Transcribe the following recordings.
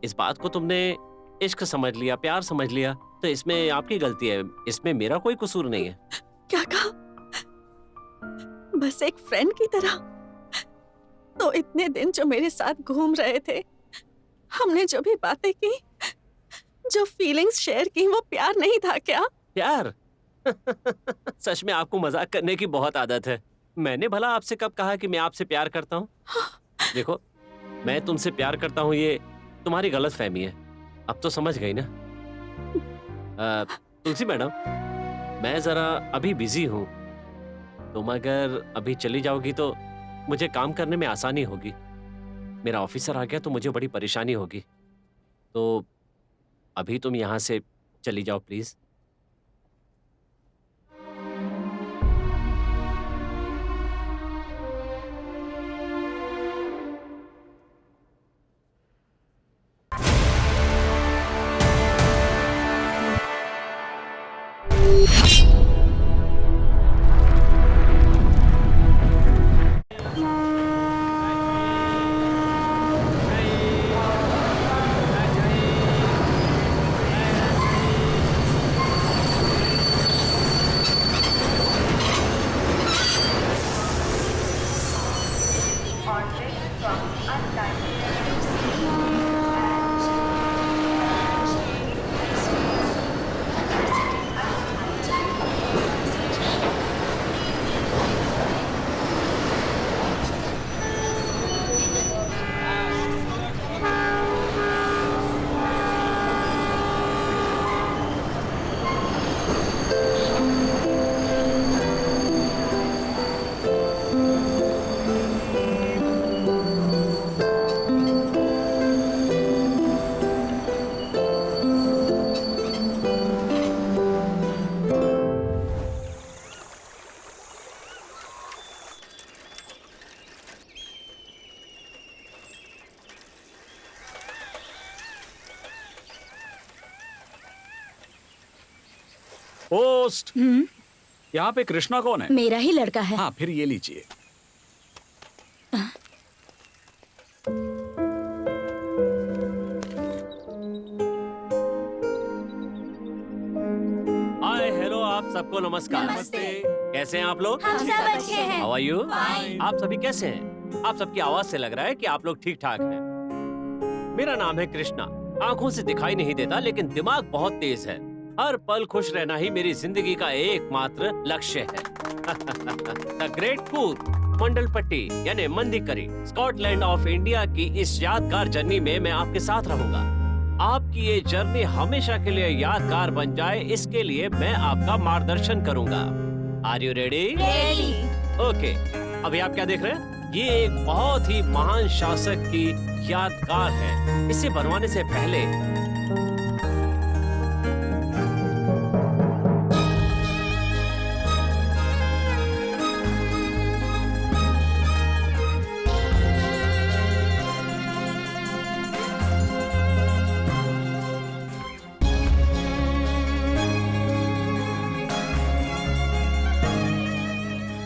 इस बात को तुमने इश्क समझ लिया, प्यार समझ लिया, तो इसमें आपकी गलती है, इसमें मेरा कोई कसूर नहीं है। क्या कहा? बस एक फ्रेंड की तरह? तो इतने दिन जो मेरे साथ घूम रहे थे, हमने जो भी बातें की, जो फीलिंग्स शेयर की, वो प्यार नहीं था क्या? प्यार? सच में आपको मजाक करने की बहुत आदत है। मैंने भला आपसे कब कहा कि मैं आपसे प्यार करता हूँ? देखो, मैं तुमसे प्यार करता हूँ ये तुम्हारी गलत फहमी है। अब तो समझ गई ना? तुलसी मैडम, मैं जरा अभी बिजी हूँ। तुम अगर अभी चली जाओगी तो मुझे काम करने में आसानी होगी। मेरा ऑफिसर आ गया तो मुझे बड़ी परेशानी होगी। तो अभी तुम यहाँ से चली जाओ प्लीज। पोस्ट। यहाँ पे कृष्णा कौन है? मेरा ही लड़का है। हाँ, फिर ये लीजिए। हाय, हेलो, आप सबको नमस्कार। नमस्ते। कैसे हैं आप लोग? हम सब अच्छे हैं। How are you? Fine। आप सभी कैसे हैं? आप सबकी आवाज से लग रहा है कि आप लोग ठीक ठाक हैं। मेरा नाम है कृष्णा। आंखों से दिखाई नहीं देता लेकिन दिमाग बहुत तेज है। हर पल खुश रहना ही मेरी जिंदगी का एकमात्र लक्ष्य है। द ग्रेट टूर मंडलपट्टी यानी मंदिकरी स्कॉटलैंड ऑफ इंडिया की इस यादगार जर्नी में मैं आपके साथ रहूंगा। आपकी ये जर्नी हमेशा के लिए यादगार बन जाए, इसके लिए मैं आपका मार्गदर्शन करूंगा। Are you ready? Ready. Okay, अभी आप क्या देख रहे हैं? ये एक बहुत ही महान शासक की यादगार है। इसे बनवाने से पहले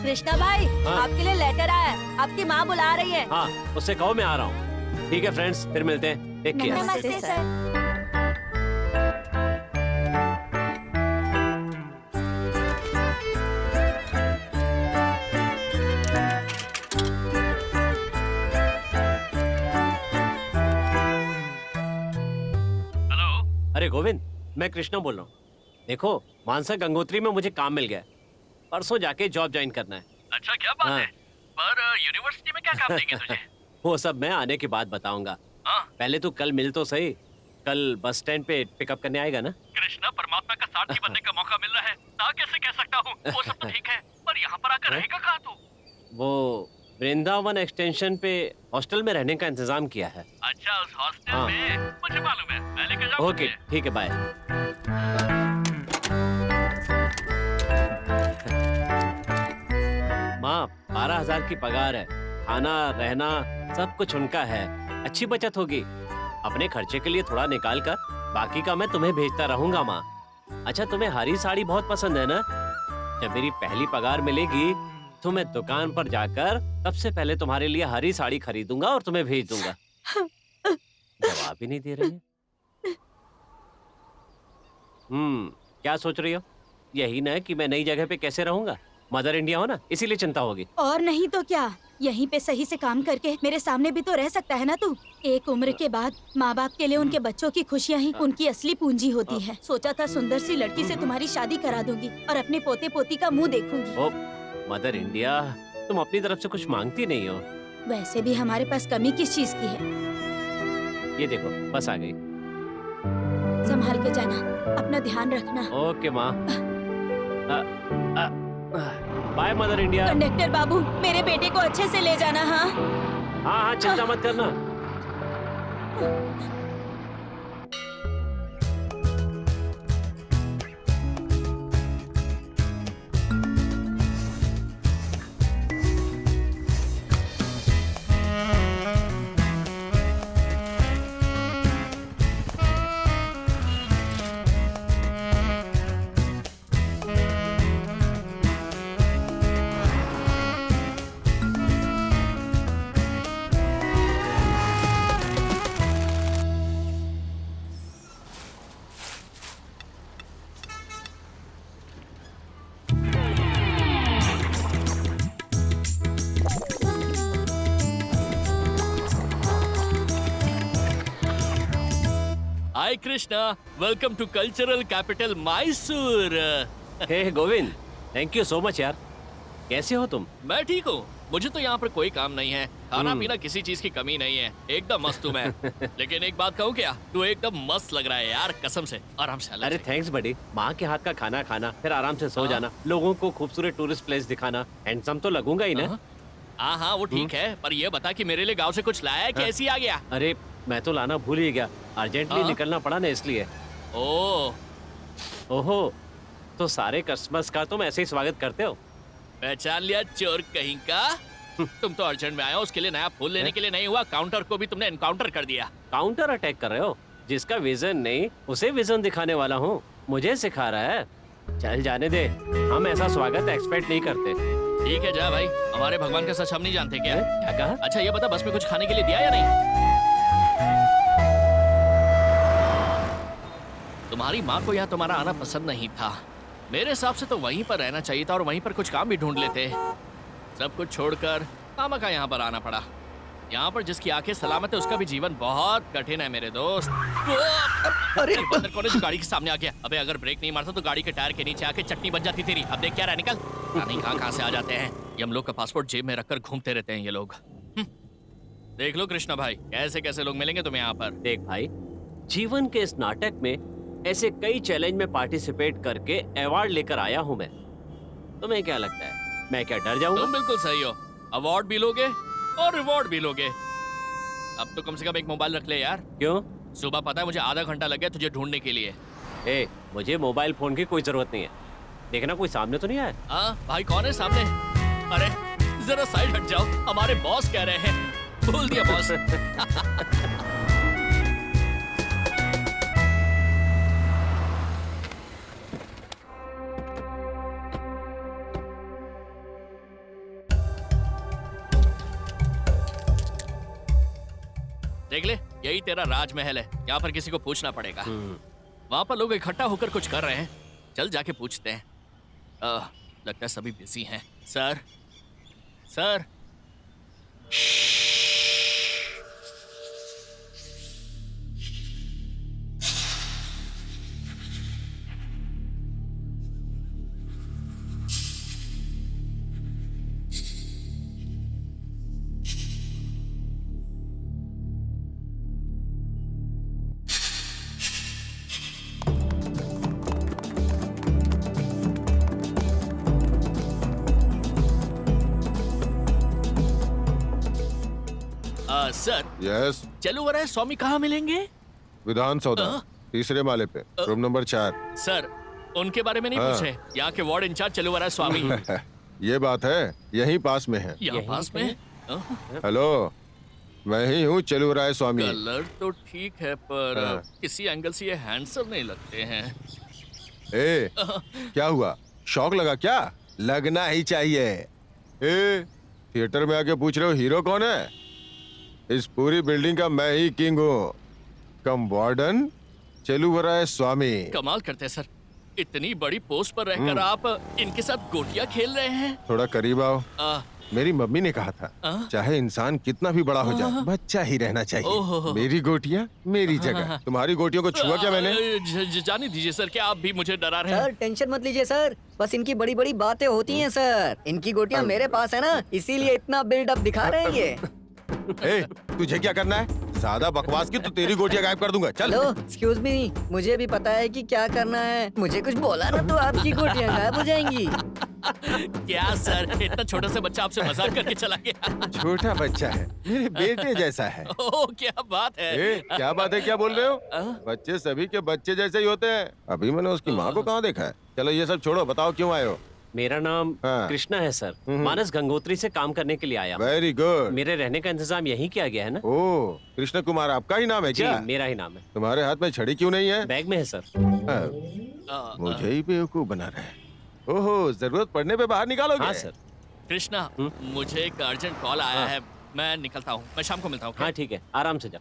कृष्णा भाई, हाँ। आपके लिए लेटर आया है। आपकी माँ बुला रही है। हाँ, उससे कहो मैं आ रहा हूँ। ठीक है फ्रेंड्स, फिर मिलते हैं। Take care. नमस्ते सर। अरे गोविंद, मैं कृष्णा बोल रहा हूँ। देखो, मानसा गंगोत्री में मुझे काम मिल गया है। परसों जाके जॉब ज्वाइन करना है। अच्छा, क्या बात हाँ। है? पर यूनिवर्सिटी में क्या काम देंगे तुझे? वो सब मैं आने के बाद बताऊंगा। हाँ, पहले तू कल मिल तो सही। कल बस स्टैंड पे पिकअप करने आएगा ना? कृष्णा, परमात्मा का सारथी बनने का मौका मिल रहा है, ना कैसे कह सकता हूँ। वो सब तो ठीक है, पर यहाँ पर आकर हाँ? रहेगा कहाँ तू? वो वृंदावन एक्सटेंशन पे हॉस्टल में रहने का इंतजाम किया है। अच्छा, उस हॉस्टल हाँ। में मुझे मालूम है, मैं लेकर जाऊंगा ओके, तुझे। ठीक है, बाय। माँ, 12,000 की पगार है। खाना रहना सब कुछ उनका है। अच्छी बचत होगी। अपने खर्चे के लिए थोड़ा निकाल कर बाकी का मैं तुम्हें भेजता रहूंगा माँ। अच्छा, तुम्हें हरी साड़ी बहुत पसंद है ना? जब मेरी पहली पगार मिलेगी तो मैं दुकान पर जाकर सबसे पहले तुम्हारे लिए हरी साड़ी खरीदूंगा और तुम्हें भेज दूंगा। जवाब ही नहीं दे रही है। क्या सोच रही हो? यही ना कि मैं नई जगह पे कैसे रहूंगा। मदर इंडिया हो ना, इसीलिए चिंता होगी। और नहीं तो क्या, यहीं पे सही से काम करके मेरे सामने भी तो रह सकता है ना तू। एक उम्र के बाद माँ बाप के लिए उनके बच्चों की खुशियाँ ही उनकी असली पूंजी होती है। सोचा था सुंदर सी लड़की से तुम्हारी शादी करा दूंगी और अपने पोते पोती का मुंह देखूंगी। ओ मदर इंडिया, तुम अपनी तरफ से कुछ मांगती नहीं हो। वैसे भी हमारे पास कमी किस चीज की है। ये देखो बस आ गई। संभाल के जाना, अपना ध्यान रखना। ओके माँ। Bye mother India. कंडक्टर बाबू, मेरे बेटे को अच्छे से ले जाना। हाँ हाँ हाँ, चिंता मत करना। Hi Krishna, welcome to cultural capital Mysore. Hey Govind, thank you so much यार। कैसे हो तुम? मैं ठीक हूँ, मुझे तो यहाँ पर कोई काम नहीं है, खाना पीना किसी चीज की कमी नहीं है, एकदम मस्त हूँ मैं। लेकिन एक बात कहूँ क्या, तू एकदम मस्त लग रहा है यार, कसम से। आराम से अरे थैंक्स बड़ी। माँ के हाथ का खाना खाना, फिर आराम से सो जाना, लोगों को खूबसूरत टूरिस्ट प्लेस दिखाना, हैंडसम तो लगूंगा ही ना। हाँ हाँ वो ठीक है, पर ये बता कि मेरे लिए गाँव से कुछ लाया है, कैसी आ गया? अरे मैं तो लाना भूल ही गया, अर्जेंटली निकलना पड़ा ना इसलिए। ओहो, तो सारे कस्टमर्स का तुम ऐसे ही स्वागत करते हो? पहचान लिया चोर कहीं का। तुम तो अर्जेंट में आए हो, उसके लिए नया फूल लेने के लिए नहीं हुआ, काउंटर को भी तुमने एनकाउंटर कर दिया। काउंटर अटैक कर रहे हो? जिसका विजन नहीं उसे विजन दिखाने वाला हूँ, मुझे सिखा रहा है। चल जाने दे, हम ऐसा स्वागत एक्सपेक्ट नहीं करते। ठीक है जा भाई, हमारे भगवान का सच हम नहीं जानते क्या? क्या कहा? अच्छा ये बता, बस में कुछ खाने के लिए दिया या नहीं? तुम्हारी माँ को यहाँ तुम्हारा आना पसंद नहीं था, मेरे हिसाब से तो वहीं पर रहना चाहिए था और वहीं पर कुछ काम भी ढूंढ लेते। सब कुछ छोड़कर मामा का यहाँ पर आना पड़ा। यहाँ पर जिसकी आंखें सलामत है उसका भी जीवन बहुत कठिन है मेरे दोस्त। अरे बंदर कौन है जो गाड़ी के सामने आ गया? अबे अगर ब्रेक नहीं मारता तो गाड़ी के टायर के नीचे आके चटनी बन जाती तेरी। अब देख क्या रहा, निकल। नहीं कहाँ से आ जाते हैं ये, हम लोग का पासपोर्ट जेब में रखकर घूमते रहते हैं ये लोग। देख लो कृष्णा भाई, कैसे कैसे लोग मिलेंगे तुम्हें यहाँ पर। देख भाई, जीवन के इस नाटक में ऐसे कई चैलेंज में पार्टिसिपेट करके अवार्ड लेकर आया हूँ मैं। तुम्हें क्या लगता है मैं क्या डर जाऊंगा? तुम बिल्कुल सही हो, अवार्ड भी लोगे और रिवॉर्ड भी लोगे। अब तो कम से कम एक मोबाइल रख ले यार। क्यों? सुबह पता है मुझे आधा घंटा लग गया तुझे ढूंढने के लिए। ए, मुझे मोबाइल फोन की कोई जरूरत नहीं है। देखना कोई सामने तो नहीं आया। हाँ भाई कौन है सामने? अरे जरा साइड हट जाओ, हमारे बॉस कह रहे हैं। बोल दिया बॉस। देख ले, यही तेरा राजमहल है, यहाँ पर किसी को पूछना पड़ेगा। वहाँ पर लोग इकट्ठा होकर कुछ कर रहे हैं, चल जाके पूछते हैं। लगता है सभी बिजी हैं। सर सर सर यस, चलुवराय स्वामी कहाँ मिलेंगे? विधान सौदा, तीसरे माले पे, रूम नंबर 4। सर उनके बारे में नहीं पूछे, यहाँ के वार्ड इंचार्ज चलुवराय स्वामी। ये बात है, यहीं पास में है। यहाँ पास में? हेलो, मैं ही हूँ चलुवराय स्वामी। कलर तो ठीक है पर हाँ। किसी एंगल से ये हैंडसम नहीं लगते हैं। ए, क्या हुआ? शौक लगा क्या? लगना ही चाहिए। ए, थिएटर में आके पूछ रहे हो हीरो कौन है? इस पूरी बिल्डिंग का मैं ही किंग हूँ। कम वार्डन चेलुवराय स्वामी। कमाल करते हैं सर, इतनी बड़ी पोस्ट पर रहकर आप इनके साथ गोटियां खेल रहे हैं। थोड़ा करीब आओ। आ, मेरी मम्मी ने कहा था चाहे इंसान कितना भी बड़ा हो जाए बच्चा ही रहना चाहिए। मेरी गोटियां मेरी जगह। तुम्हारी गोटियों को छुआ क्या मैंने? जाने दीजिए सर, क्या आप भी मुझे डरा रहे हैं? सर टेंशन मत लीजिए सर, बस इनकी बड़ी बड़ी बातें होती हैं सर। इनकी गोटियां मेरे पास है ना, इसीलिए इतना बिल्डअप दिखा रहे हैं ये। ए, तुझे क्या करना है? ज्यादा बकवास की तो तेरी गोटियां गायब कर दूंगा। चल। हेलो एक्सक्यूज मी, मुझे भी पता है कि क्या करना है। मुझे कुछ बोला ना तो आपकी गोटियां गायब हो जाएंगी। क्या सर, इतना छोटा सा बच्चा आपसे मजाक करके चला गया? छोटा बच्चा है, मेरे बेटे जैसा है। ओह क्या बात है। ए, क्या बात है, क्या बोल रहे हो? बच्चे सभी के बच्चे जैसे ही होते हैं। अभी मैंने उसकी माँ को कहाँ देखा है? चलो ये सब छोड़ो, बताओ क्यों आए हो? मेरा नाम हाँ। कृष्णा है सर। मानस गंगोत्री से काम करने के लिए आया हूँ। Very good. मेरे रहने का इंतजाम यहीं किया गया है ना? ओह, कृष्ण कुमार आपका ही नाम है जी, क्या? मेरा ही नाम है। तुम्हारे हाथ में छड़ी क्यों नहीं है? बैग में है सर। हाँ, मुझे ही बेवकूफ बना रहे हैं। ओहो, जरूरत पड़ने पे बाहर निकालोगे? हाँ सर। कृष्णा, मुझे एक अर्जेंट कॉल आया है, मैं निकलता हूँ, मैं शाम को मिलता हूँ। हाँ ठीक है, आराम से जा।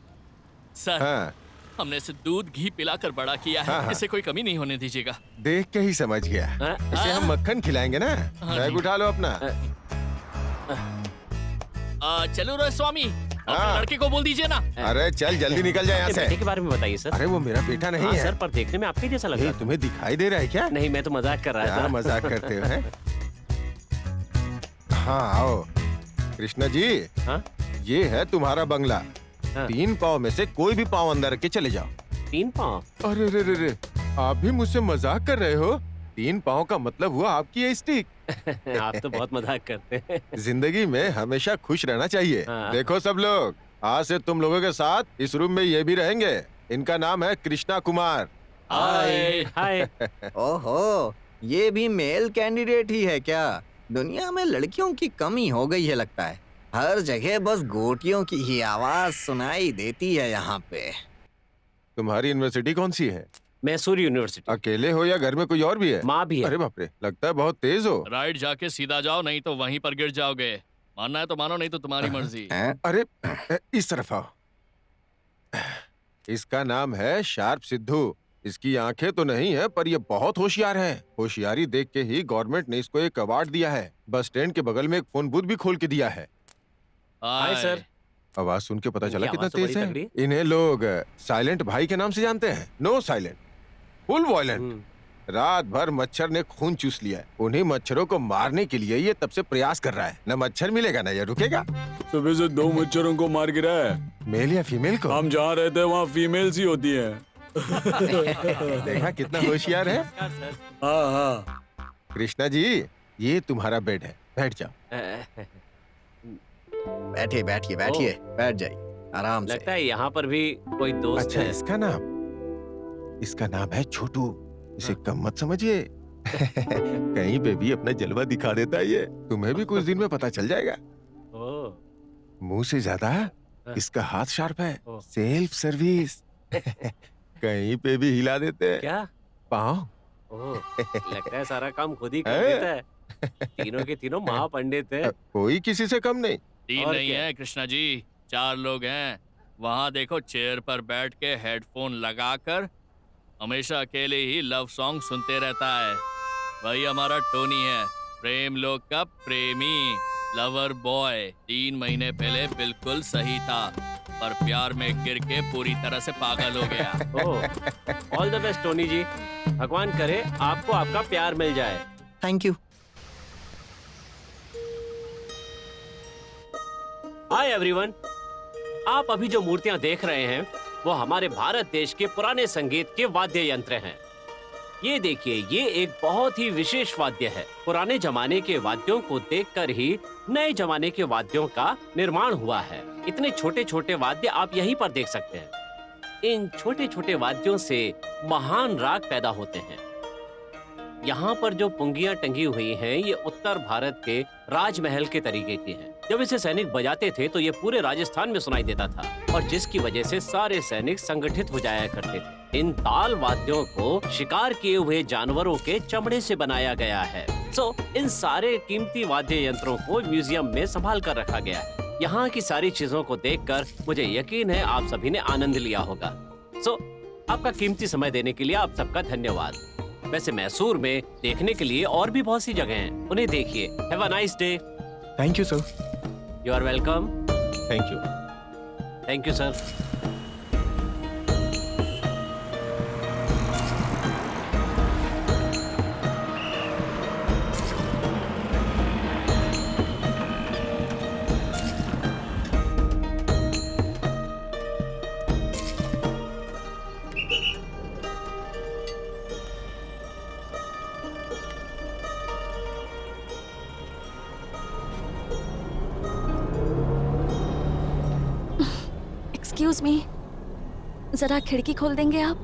सर, हाँ, हमने इसे दूध घी पिलाकर बड़ा किया है, हाँ। इसे कोई कमी नहीं होने दीजिएगा। देख के ही समझ गया। हाँ? इसे हम मक्खन खिलाएंगे ना। बैग जी। उठा लो अपना। चलो रे स्वामी, अपने हाँ। लड़के को बोल दीजिए ना। अरे चल जल्दी निकल जाए यहाँ बेटे से। के बारे में बताइए सर। अरे वो मेरा बेटा नहीं हाँ है। सर, पर देखने में आपके जैसा लग ए, रहा है। तुम्हें दिखाई दे रहा है क्या? नहीं, मैं तो मजाक कर रहा क्या था। मजाक करते हो हैं? हाँ आओ। कृष्णा जी, हाँ? ये है तुम्हारा बंगला। हाँ। 3 पाँव में से कोई भी पाँव अंदर रख के चले जाओ। 3 पाँव? अरे रे रे रे, आप भी मुझसे मजाक कर रहे हो? 3 पाँव का मतलब हुआ आपकी ये स्टिक। आप तो बहुत मजाक करते हैं। जिंदगी में हमेशा खुश रहना चाहिए। हाँ। देखो सब लोग, आज से तुम लोगों के साथ इस रूम में ये भी रहेंगे। इनका नाम है कृष्णा कुमार। हाय। हाय। ओहो, ये भी मेल कैंडिडेट ही है क्या? दुनिया में लड़कियों की कमी हो गई है लगता है। हर जगह बस गोटियों की ही आवाज सुनाई देती है यहाँ पे। तुम्हारी यूनिवर्सिटी कौन सी है? मैसूर यूनिवर्सिटी। अकेले हो या घर में कोई और भी है? माँ भी है। अरे बाप रे, लगता है बहुत तेज हो। राइट जाके सीधा जाओ, नहीं तो वहीं पर गिर जाओगे। मानना है तो मानो, नहीं तो तुम्हारी मर्जी। अरे इस तरफ आओ। इसका नाम है शार्प सिद्धू। इसकी आंखें तो नहीं है, पर ये बहुत होशियार है। होशियारी देख के ही गवर्नमेंट ने इसको एक अवार्ड दिया है। बस स्टैंड के बगल में एक फोन बूथ भी खोल के दिया है। Hi sir. आवाज सुन के पता चला इनकी कितना आवाज तो तेज बड़ी है। तगड़ी। इन्हें लोग साइलेंट भाई के नाम से जानते हैं। No silent, full violent. रात भर मच्छर ने खून चूस लिया है। उन्हीं मच्छरों को मारने के लिए ये तब से प्रयास कर रहा है। न मच्छर मिलेगा न ये रुकेगा। सुबह से 2 मच्छरों को मार गिरा है। मेल या फीमेल को? हम जहाँ रहते हैं वहाँ फीमेल्स ही होती है। देखा कितना होशियार है। हाँ हाँ। कृष्णा जी, ये तुम्हारा बेड है, बैठ जाओ। बैठिए बैठिए बैठिए, बैठ जाइए आराम लगता से। है यहाँ पर भी कोई दोस्त अच्छा, है। इसका नाम है छोटू। इसे कम मत समझिए। कहीं पे भी अपना जलवा दिखा देता है ये। तुम्हें भी कुछ दिन में पता चल जाएगा। ओह, मुंह से ज्यादा इसका हाथ शार्प है। ओह। Self service. कहीं पे भी हिला देते हैं। क्या? पाँव। ओह, लगता है सारा काम खुद ही कर है? देता है। तीनों के तीनों महापंडित है। कोई किसी से कम नहीं। 3 और नहीं क्या? है कृष्णा जी, 4 लोग हैं। वहाँ देखो, चेयर पर बैठ के हेडफोन लगाकर हमेशा अकेले ही लव सॉन्ग सुनते रहता है। वही हमारा टोनी है, प्रेम लोक का प्रेमी, लवर बॉय। 3 महीने पहले बिल्कुल सही था, पर प्यार में गिर के पूरी तरह से पागल हो गया। ओह, ऑल द बेस्ट टोनी जी। भगवान करे आपको आपका प्यार मिल जाए। Thank you. Hi everyone. आप अभी जो मूर्तियां देख रहे हैं वो हमारे भारत देश के पुराने संगीत के वाद्य यंत्र हैं। ये देखिए, ये एक बहुत ही विशेष वाद्य है। पुराने जमाने के वाद्यों को देखकर ही नए जमाने के वाद्यों का निर्माण हुआ है। इतने छोटे छोटे वाद्य आप यहीं पर देख सकते हैं। इन छोटे छोटे वाद्यों से महान राग पैदा होते हैं। यहाँ पर जो पुंगियां टंगी हुई हैं, ये उत्तर भारत के राजमहल के तरीके की हैं। जब इसे सैनिक बजाते थे तो ये पूरे राजस्थान में सुनाई देता था, और जिसकी वजह से सारे सैनिक संगठित हो जाया करते थे। इन ताल वाद्यों को शिकार किए हुए जानवरों के चमड़े से बनाया गया है। इन सारे कीमती वाद्य यंत्रों को म्यूजियम में संभाल कर रखा गया है। यहाँ की सारी चीजों को देखकर मुझे यकीन है आप सभी ने आनंद लिया होगा। आपका कीमती समय देने के लिए आप सबका धन्यवाद। वैसे मैसूर में देखने के लिए और भी बहुत सी जगह हैं, उन्हें देखिए। Have a nice day. Thank you sir. You are welcome. Thank you. Thank you sir. Excuse me, जरा खिड़की खोल देंगे आप?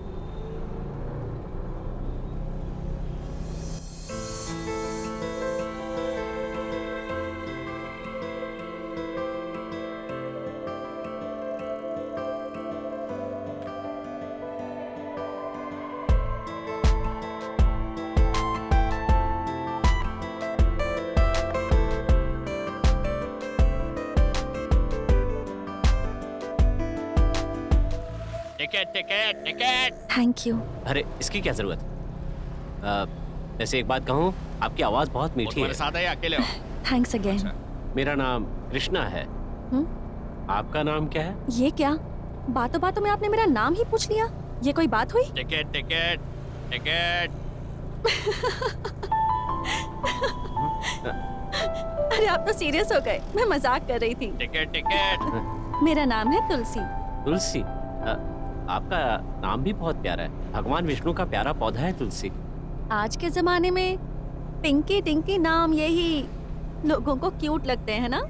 Ticket ticket ticket. Thank you. अरे इसकी क्या जरूरत है? वैसे एक बात कहूँ, आपकी आवाज बहुत मीठी है। तुम्हारे साथ है या अकेले हो? Thanks again. मेरा नाम कृष्णा है। आपका नाम क्या है? ये क्या बातों बातों में आपने मेरा नाम ही पूछ लिया? ये कोई बात हुई? Ticket ticket ticket. अरे आप तो सीरियस हो गए, मैं मजाक कर रही थी। Ticket ticket. मेरा नाम है तुलसी। तुलसी? आपका नाम भी बहुत प्यारा है। भगवान विष्णु का प्यारा पौधा है तुलसी। आज के जमाने में पिंकी टिंकी नाम यही लोगों को क्यूट लगते हैं ना?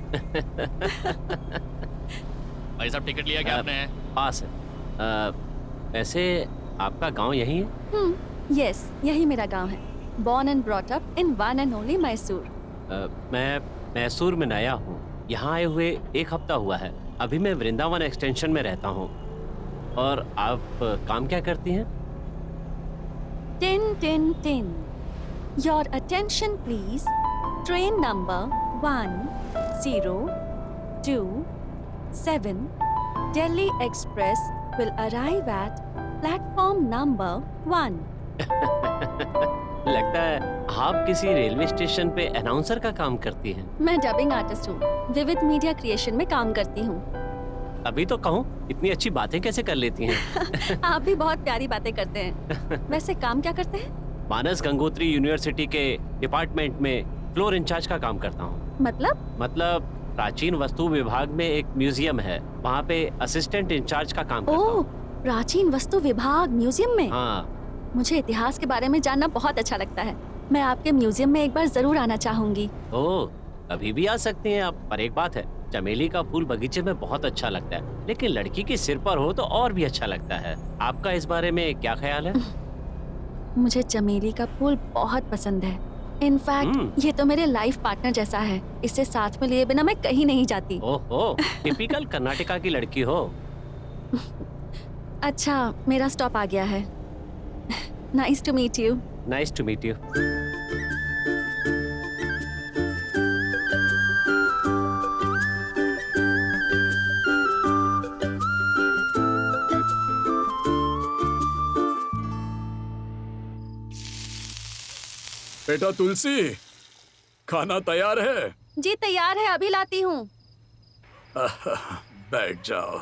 भाई साहब टिकट लिया क्या आपने? पास है। वैसे आपका गांव यही है? यस, यही मेरा गांव है। Born and brought up in one and only Mysore. मैं मैसूर में नया हूँ। यहाँ आए हुए 1 हफ्ता हुआ है। अभी मैं वृंदावन एक्सटेंशन में रहता हूँ। और आप काम क्या करती हैं? 10 Your attention please. Train number 1027 Delhi Express will arrive at platform number 1. लगता है आप किसी रेलवे स्टेशन पे अनाउंसर का काम करती हैं। मैं डबिंग आर्टिस्ट हूँ। विविध मीडिया क्रिएशन में काम करती हूँ। अभी तो कहूँ, इतनी अच्छी बातें कैसे कर लेती हैं? आप भी बहुत प्यारी बातें करते हैं। वैसे काम क्या करते हैं? मानस गंगोत्री यूनिवर्सिटी के डिपार्टमेंट में फ्लोर इंचार्ज का काम करता हूँ। मतलब प्राचीन वस्तु विभाग में एक म्यूजियम है, वहाँ पे असिस्टेंट इंचार्ज का काम करता ओह, हूँ। प्राचीन वस्तु विभाग म्यूजियम में? हाँ। मुझे इतिहास के बारे में जानना बहुत अच्छा लगता है। मैं आपके म्यूजियम में एक बार जरूर आना चाहूंगी। ओह, अभी भी आ सकती हैं आप। पर एक बात है, चमेली का फूल बगीचे में बहुत अच्छा लगता है, लेकिन लड़की के सिर पर हो तो और भी अच्छा लगता है। आपका इस बारे में क्या ख्याल है? मुझे चमेली का फूल बहुत पसंद है। इनफैक्ट ये तो मेरे लाइफ पार्टनर जैसा है। इसे साथ में लिए बिना मैं कहीं नहीं जाती। ओहो, टिपिकल कर्नाटका की लड़की हो। अच्छा, मेरा स्टॉप आ गया है। Nice to meet you. Nice to meet you. बेटा तुलसी, खाना तैयार है? जी तैयार है, अभी लाती हूँ। बैठ जाओ।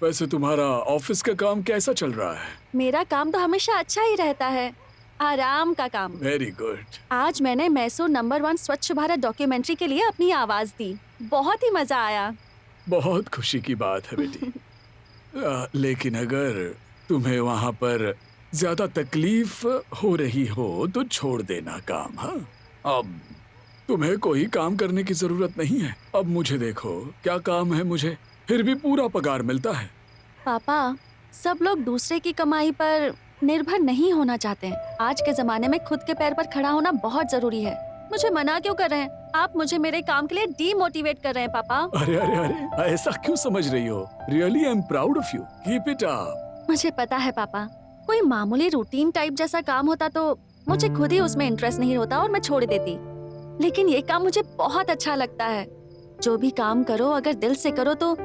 वैसे तुम्हारा ऑफिस का काम कैसा चल रहा है? मेरा काम तो हमेशा अच्छा ही रहता है, आराम का काम। Very good. आज मैंने मैसूर नंबर 1 स्वच्छ भारत डॉक्यूमेंट्री के लिए अपनी आवाज दी। बहुत ही मजा आया। बहुत खुशी की बात है बेटी। लेकिन अगर तुम्हें वहाँ पर ज्यादा तकलीफ हो रही हो तो छोड़ देना काम। हाँ, अब तुम्हें कोई काम करने की जरूरत नहीं है। अब मुझे देखो, क्या काम है मुझे, फिर भी पूरा पगार मिलता है। पापा, सब लोग दूसरे की कमाई पर निर्भर नहीं होना चाहते हैं। आज के जमाने में खुद के पैर पर खड़ा होना बहुत जरूरी है। मुझे मना क्यों कर रहे हैं आप? मुझे मेरे काम के लिए डीमोटिवेट कर रहे हैं पापा। अरे अरे अरे, ऐसा क्यों समझ रही हो? Really I am proud of you. Keep it up. मुझे पता है पापा, कोई मामूली रूटीन टाइप जैसा काम होता तो मुझे खुद ही उसमें इंटरेस्ट नहीं होता और मैं छोड़ देती। लेकिन ये काम मुझे बहुत अच्छा लगता है। जो भी काम करो अगर दिल से करो तो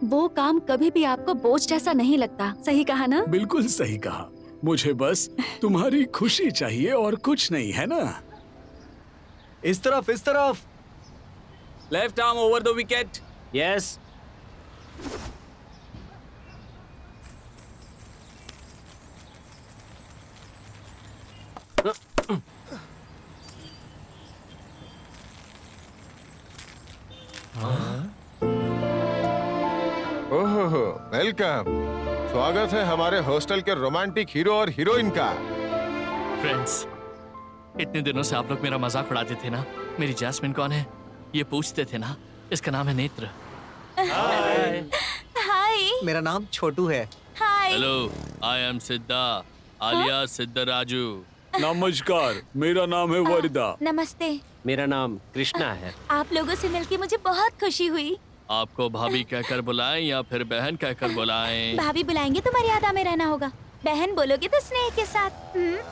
वो काम कभी भी आपको बोझ जैसा नहीं लगता। सही कहा ना? बिल्कुल सही कहा। मुझे बस तुम्हारी खुशी चाहिए और कुछ नहीं, है ना? इस तरफ, इस तरफ। Left arm over the wicket. Yes. ओहो, वेलकम। स्वागत है हमारे हॉस्टल के रोमांटिक हीरो और हीरोइन का। फ्रेंड्स, इतने दिनों से आप लोग मेरा मजाक उड़ाते थे ना। मेरी जैस्मिन कौन है ये पूछते थे ना। इसका नाम है नेत्र। हाय। मेरा नाम छोटू है। हाय। हेलो, आई एम सिद्धा आलिया सिद्धराजू। नमस्कार, मेरा नाम है वरदा। नमस्ते। मेरा नाम कृष्णा है। आप लोगों से मिलके मुझे बहुत खुशी हुई। आपको भाभी कहकर बुलाएं या फिर बहन कहकर बुलाएं? भाभी बुलाएंगे तो मर्यादा में रहना होगा, बहन बोलोगे तो स्नेह के साथ,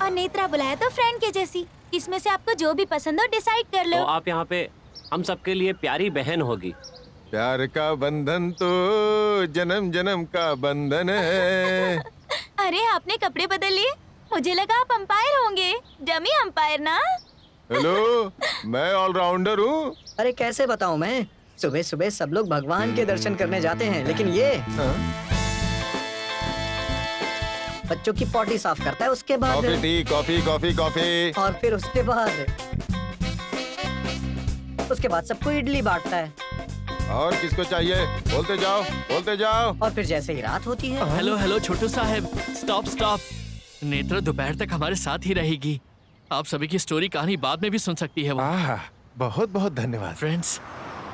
और नेत्रा बुलाया तो फ्रेंड के जैसी। इसमें से आपको जो भी पसंद हो डिसाइड कर लो। तो आप यहाँ पे हम सबके लिए प्यारी बहन होगी। प्यार का बंधन तो जन्म जन्म का बंधन है। अरे आपने कपड़े बदल लिए, मुझे लगा आप अंपायर होंगे। डमी अंपायर ना। हेलो, मैं ऑलराउंडर हूँ। अरे कैसे बताऊं मैं, सुबह सुबह सब लोग भगवान के दर्शन करने जाते हैं, लेकिन ये बच्चों की पॉटी साफ करता है, उसके बाद coffee tea, coffee coffee coffee. और फिर उसके बाद सबको इडली बांटता है, और किसको चाहिए? बोलते जाओ, बोलते जाओ। और फिर जैसे ही रात होती है। हेलो हेलो छोटू साहब, स्टॉप स्टॉप। नेत्र दोपहर तक हमारे साथ ही रहेगी। आप सभी की स्टोरी कहानी बाद में भी सुन सकती है वो। बहुत बहुत धन्यवाद। फ्रेंड्स,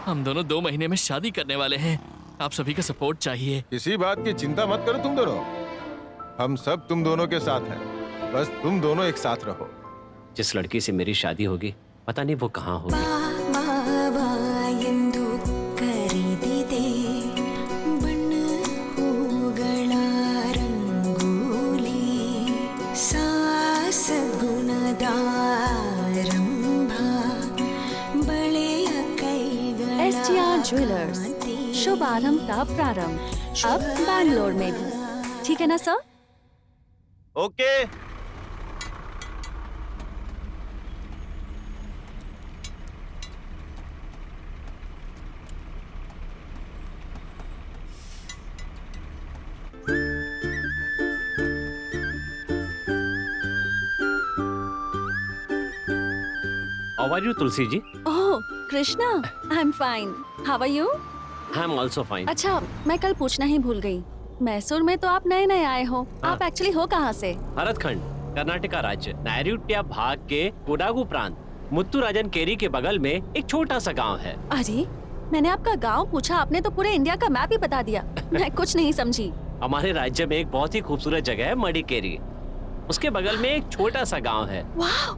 हम दोनों 2 महीने में शादी करने वाले हैं। आप सभी का सपोर्ट चाहिए। किसी बात की चिंता मत करो तुम दोनों, हम सब तुम दोनों के साथ हैं। बस तुम दोनों एक साथ रहो। जिस लड़की से मेरी शादी होगी पता नहीं वो कहाँ होगी। STR ज्वेलर्स, शुभ आरंभ का प्रारंभ अब बैंगलोर में भी। ठीक है ना sir? Okay. How are you, Tulsi ji? Oh Krishna, I am fine. How are you? I am also fine. अच्छा, मैं कल पूछना ही भूल गई। मैसूर में तो आप नए नए आए हो। आप एक्चुअली हो कहाँ से? भरतखंड, कर्नाटका राज्य, नैऋत्य भाग के कोडागु प्रांत, मुत्तुराजन केरी के बगल में एक छोटा सा गांव है। अरे, मैंने आपका गांव पूछा, आपने तो पूरे इंडिया का मैप ही बता दिया। मैं कुछ नहीं समझी। हमारे राज्य में एक बहुत ही खूबसूरत जगह है मडिकेरी। उसके बगल में एक छोटा सा गांव है। वाह,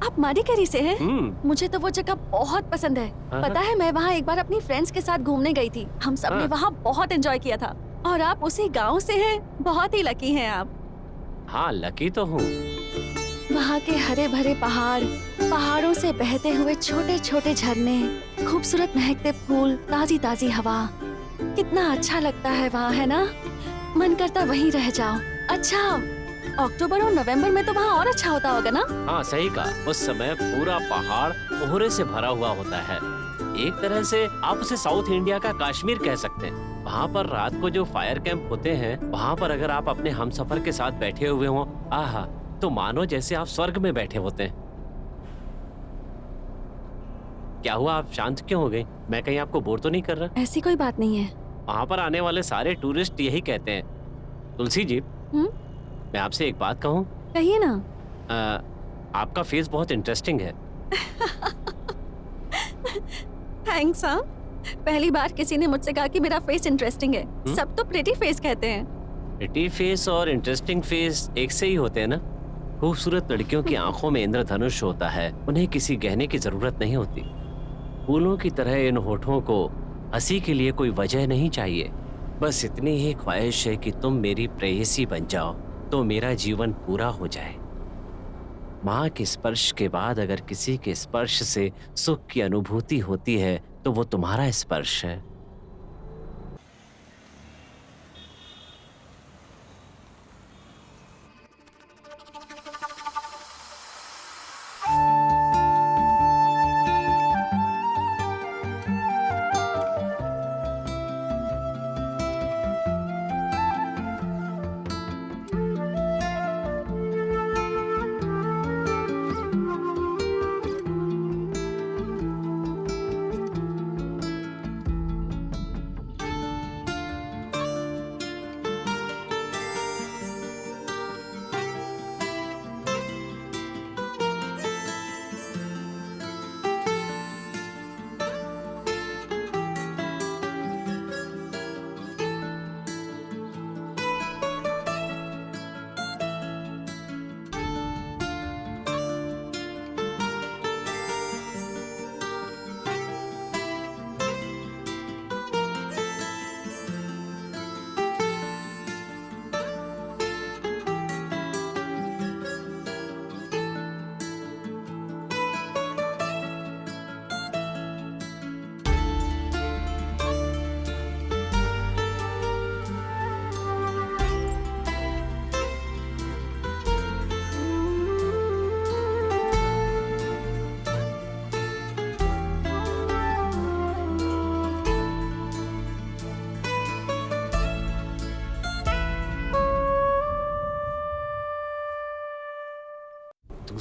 आप मडिकेरी से हैं? मुझे तो वो जगह बहुत पसंद है। पता है, मैं वहाँ एक बार अपनी फ्रेंड्स के साथ घूमने गई थी। हम सब ने वहाँ बहुत एंजॉय किया था। और आप उसी गांव से हैं। बहुत ही लकी हैं आप। हाँ, लकी तो हूँ। वहाँ के हरे भरे पहाड़, पहाड़ों से बहते हुए छोटे छोटे झरने, खूबसूरत महकते फूल, ताजी ताजी हवा, कितना अच्छा लगता है वहाँ, है ना? मन करता वहीं रह जाओ। अच्छा, अक्टूबर और नवंबर में तो वहाँ और अच्छा होता होगा ना? हाँ सही कहा। उस समय पूरा पहाड़ कोहरे से भरा हुआ होता है। एक तरह से आप उसे साउथ इंडिया का कश्मीर कह सकते हैं। वहाँ पर रात को जो फायर कैंप होते हैं, वहाँ पर अगर आप अपने हमसफर के साथ बैठे हुए हों, आहा, तो मानो जैसे आप स्वर्ग में बैठे होते हैं। क्या हुआ, आप शांत क्यों हो गई? मैं कहीं आपको बोर तो नहीं कर रहा? ऐसी कोई बात नहीं है। वहाँ पर आने वाले सारे टूरिस्ट यही कहते हैं। तुलसी जी, मैं आपसे एक बात कहूँ? कहिए ना। आपका फेस बहुत इंटरेस्टिंग है। थैंक्स। हाँ, पहली बार किसी ने मुझसे कहा कि मेरा फेस इंटरेस्टिंग है। सब तो प्रिटी फेस कहते हैं। प्रिटी फेस और इंटरेस्टिंग फेस एक से ही होते हैं ना? खूबसूरत लड़कियों की आंखों में इंद्रधनुष होता है। उन्हें किसी गहने की जरूरत नहीं होती। फूलों की तरह इन होठों को हंसी के लिए कोई वजह नहीं चाहिए। बस इतनी ही ख्वाहिश है कि तुम मेरी प्रेयसी बन जाओ तो मेरा जीवन पूरा हो जाए। माँ के स्पर्श के बाद अगर किसी के स्पर्श से सुख की अनुभूति होती है तो वो तुम्हारा स्पर्श है।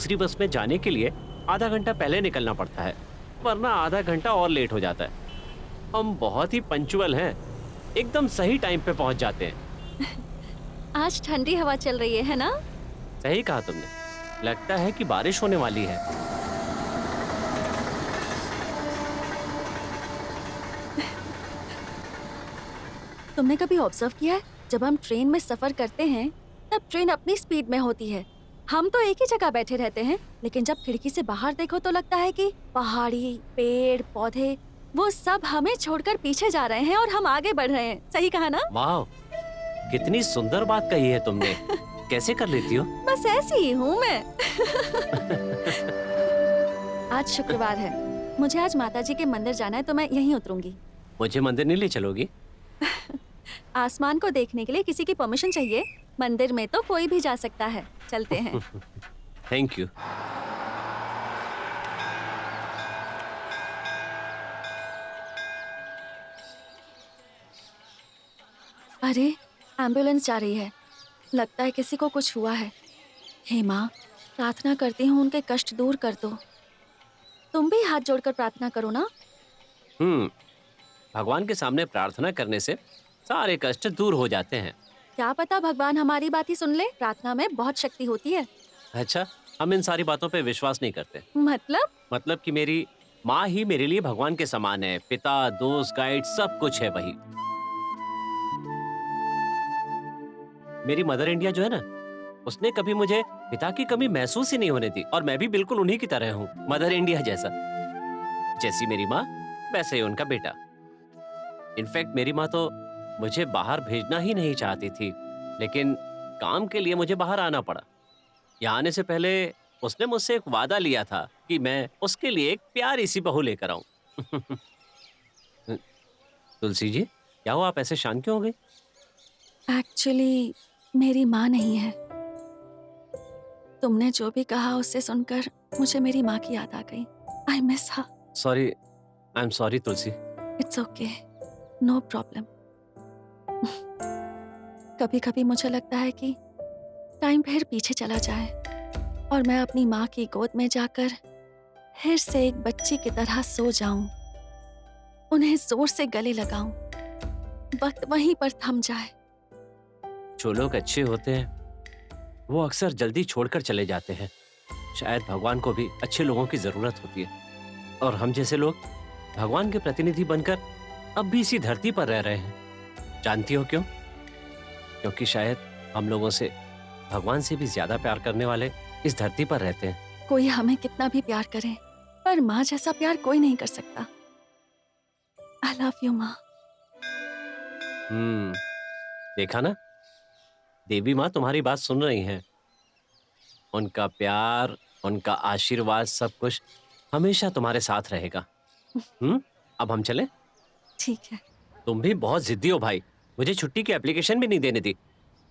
दूसरी बस में जाने के लिए आधा घंटा पहले निकलना पड़ता है, वरना आधा घंटा और लेट हो जाता है। हम बहुत ही पंक्चुअल हैं, एकदम सही टाइम पे पहुंच जाते हैं। आज ठंडी हवा चल रही है ना? सही कहा तुमने, लगता है कि बारिश होने वाली है। तुमने कभी ऑब्जर्व किया है, जब हम ट्रेन में सफर करते हैं तब ट्रेन अपनी स्पीड में होती है, हम तो एक ही जगह बैठे रहते हैं, लेकिन जब खिड़की से बाहर देखो तो लगता है कि पहाड़ी, पेड़, पौधे वो सब हमें छोड़कर पीछे जा रहे हैं और हम आगे बढ़ रहे हैं। सही कहा ना? वाह, कितनी सुंदर बात कही है तुमने। कैसे कर लेती हो? बस ऐसी ही हूँ मैं। आज शुक्रवार है, मुझे आज माताजी के मंदिर जाना है, तो मैं यहीं उतरूंगी। मुझे मंदिर नहीं ले चलोगी? आसमान को देखने के लिए किसी की परमिशन चाहिए? मंदिर में तो कोई भी जा सकता है। चलते हैं। Thank you. अरे, एम्बुलेंस जा रही है, लगता है किसी को कुछ हुआ है। हे माँ, प्रार्थना करती हूँ उनके कष्ट दूर कर दो। तुम भी हाथ जोड़कर प्रार्थना करो ना। भगवान के सामने प्रार्थना करने से सारे कष्ट दूर हो जाते हैं। क्या पता भगवान हमारी बात ही सुन ले, प्रार्थना में बहुत शक्ति होती है। अच्छा, हम इन सारी बातों पे विश्वास नहीं करते। मतलब कि मेरी माँ ही मेरे लिए भगवान के समान है, पिता, दोस्त, गाइड, सब कुछ है वही। मेरी मदर इंडिया जो है ना, उसने कभी मुझे पिता की कमी महसूस ही नहीं होने दी, और मैं भी बिल्कुल उन्हीं की तरह हूँ, मदर इंडिया जैसा। जैसी मेरी माँ वैसे ही उनका बेटा। इनफैक्ट मेरी माँ तो मुझे बाहर भेजना ही नहीं चाहती थी, लेकिन काम के लिए मुझे बाहर आना पड़ा। यहाँ आने से पहले उसने मुझसे एक वादा लिया था कि मैं उसके लिए एक प्यारी सी बहू लेकर आऊं। तुलसी जी, क्या हुआ, आप ऐसे शांत क्यों हो गई? एक्चुअली मेरी माँ नहीं है। तुमने जो भी कहा उससे सुनकर मुझे मेरी माँ की याद आ गई। I miss her. Sorry, I am sorry Tulsi. It's okay, no problem. कभी कभी मुझे लगता है कि टाइम फिर पीछे चला जाए और मैं अपनी माँ की गोद में जाकर फिर से एक बच्ची की तरह सो जाऊं, उन्हें जोर से गले लगाऊं, वक्त वहीं पर थम जाए। जो लोग अच्छे होते हैं वो अक्सर जल्दी छोड़कर चले जाते हैं। शायद भगवान को भी अच्छे लोगों की जरूरत होती है, और हम जैसे लोग भगवान के प्रतिनिधि बनकर अब भी इसी धरती पर रह रहे हैं। जानती हो क्यों? क्योंकि शायद हम लोगों से भगवान से भी ज्यादा प्यार करने वाले इस धरती पर रहते हैं। कोई हमें कितना भी प्यार करे, पर माँ जैसा प्यार कोई नहीं कर सकता। आई लव यू माँ। देखा ना, देवी माँ तुम्हारी बात सुन रही हैं। उनका प्यार, उनका आशीर्वाद, सब कुछ हमेशा तुम्हारे साथ रहेगा। अब हम चलें? ठीक है। तुम भी बहुत जिद्दी हो भाई, मुझे छुट्टी की एप्लीकेशन भी नहीं देने दी।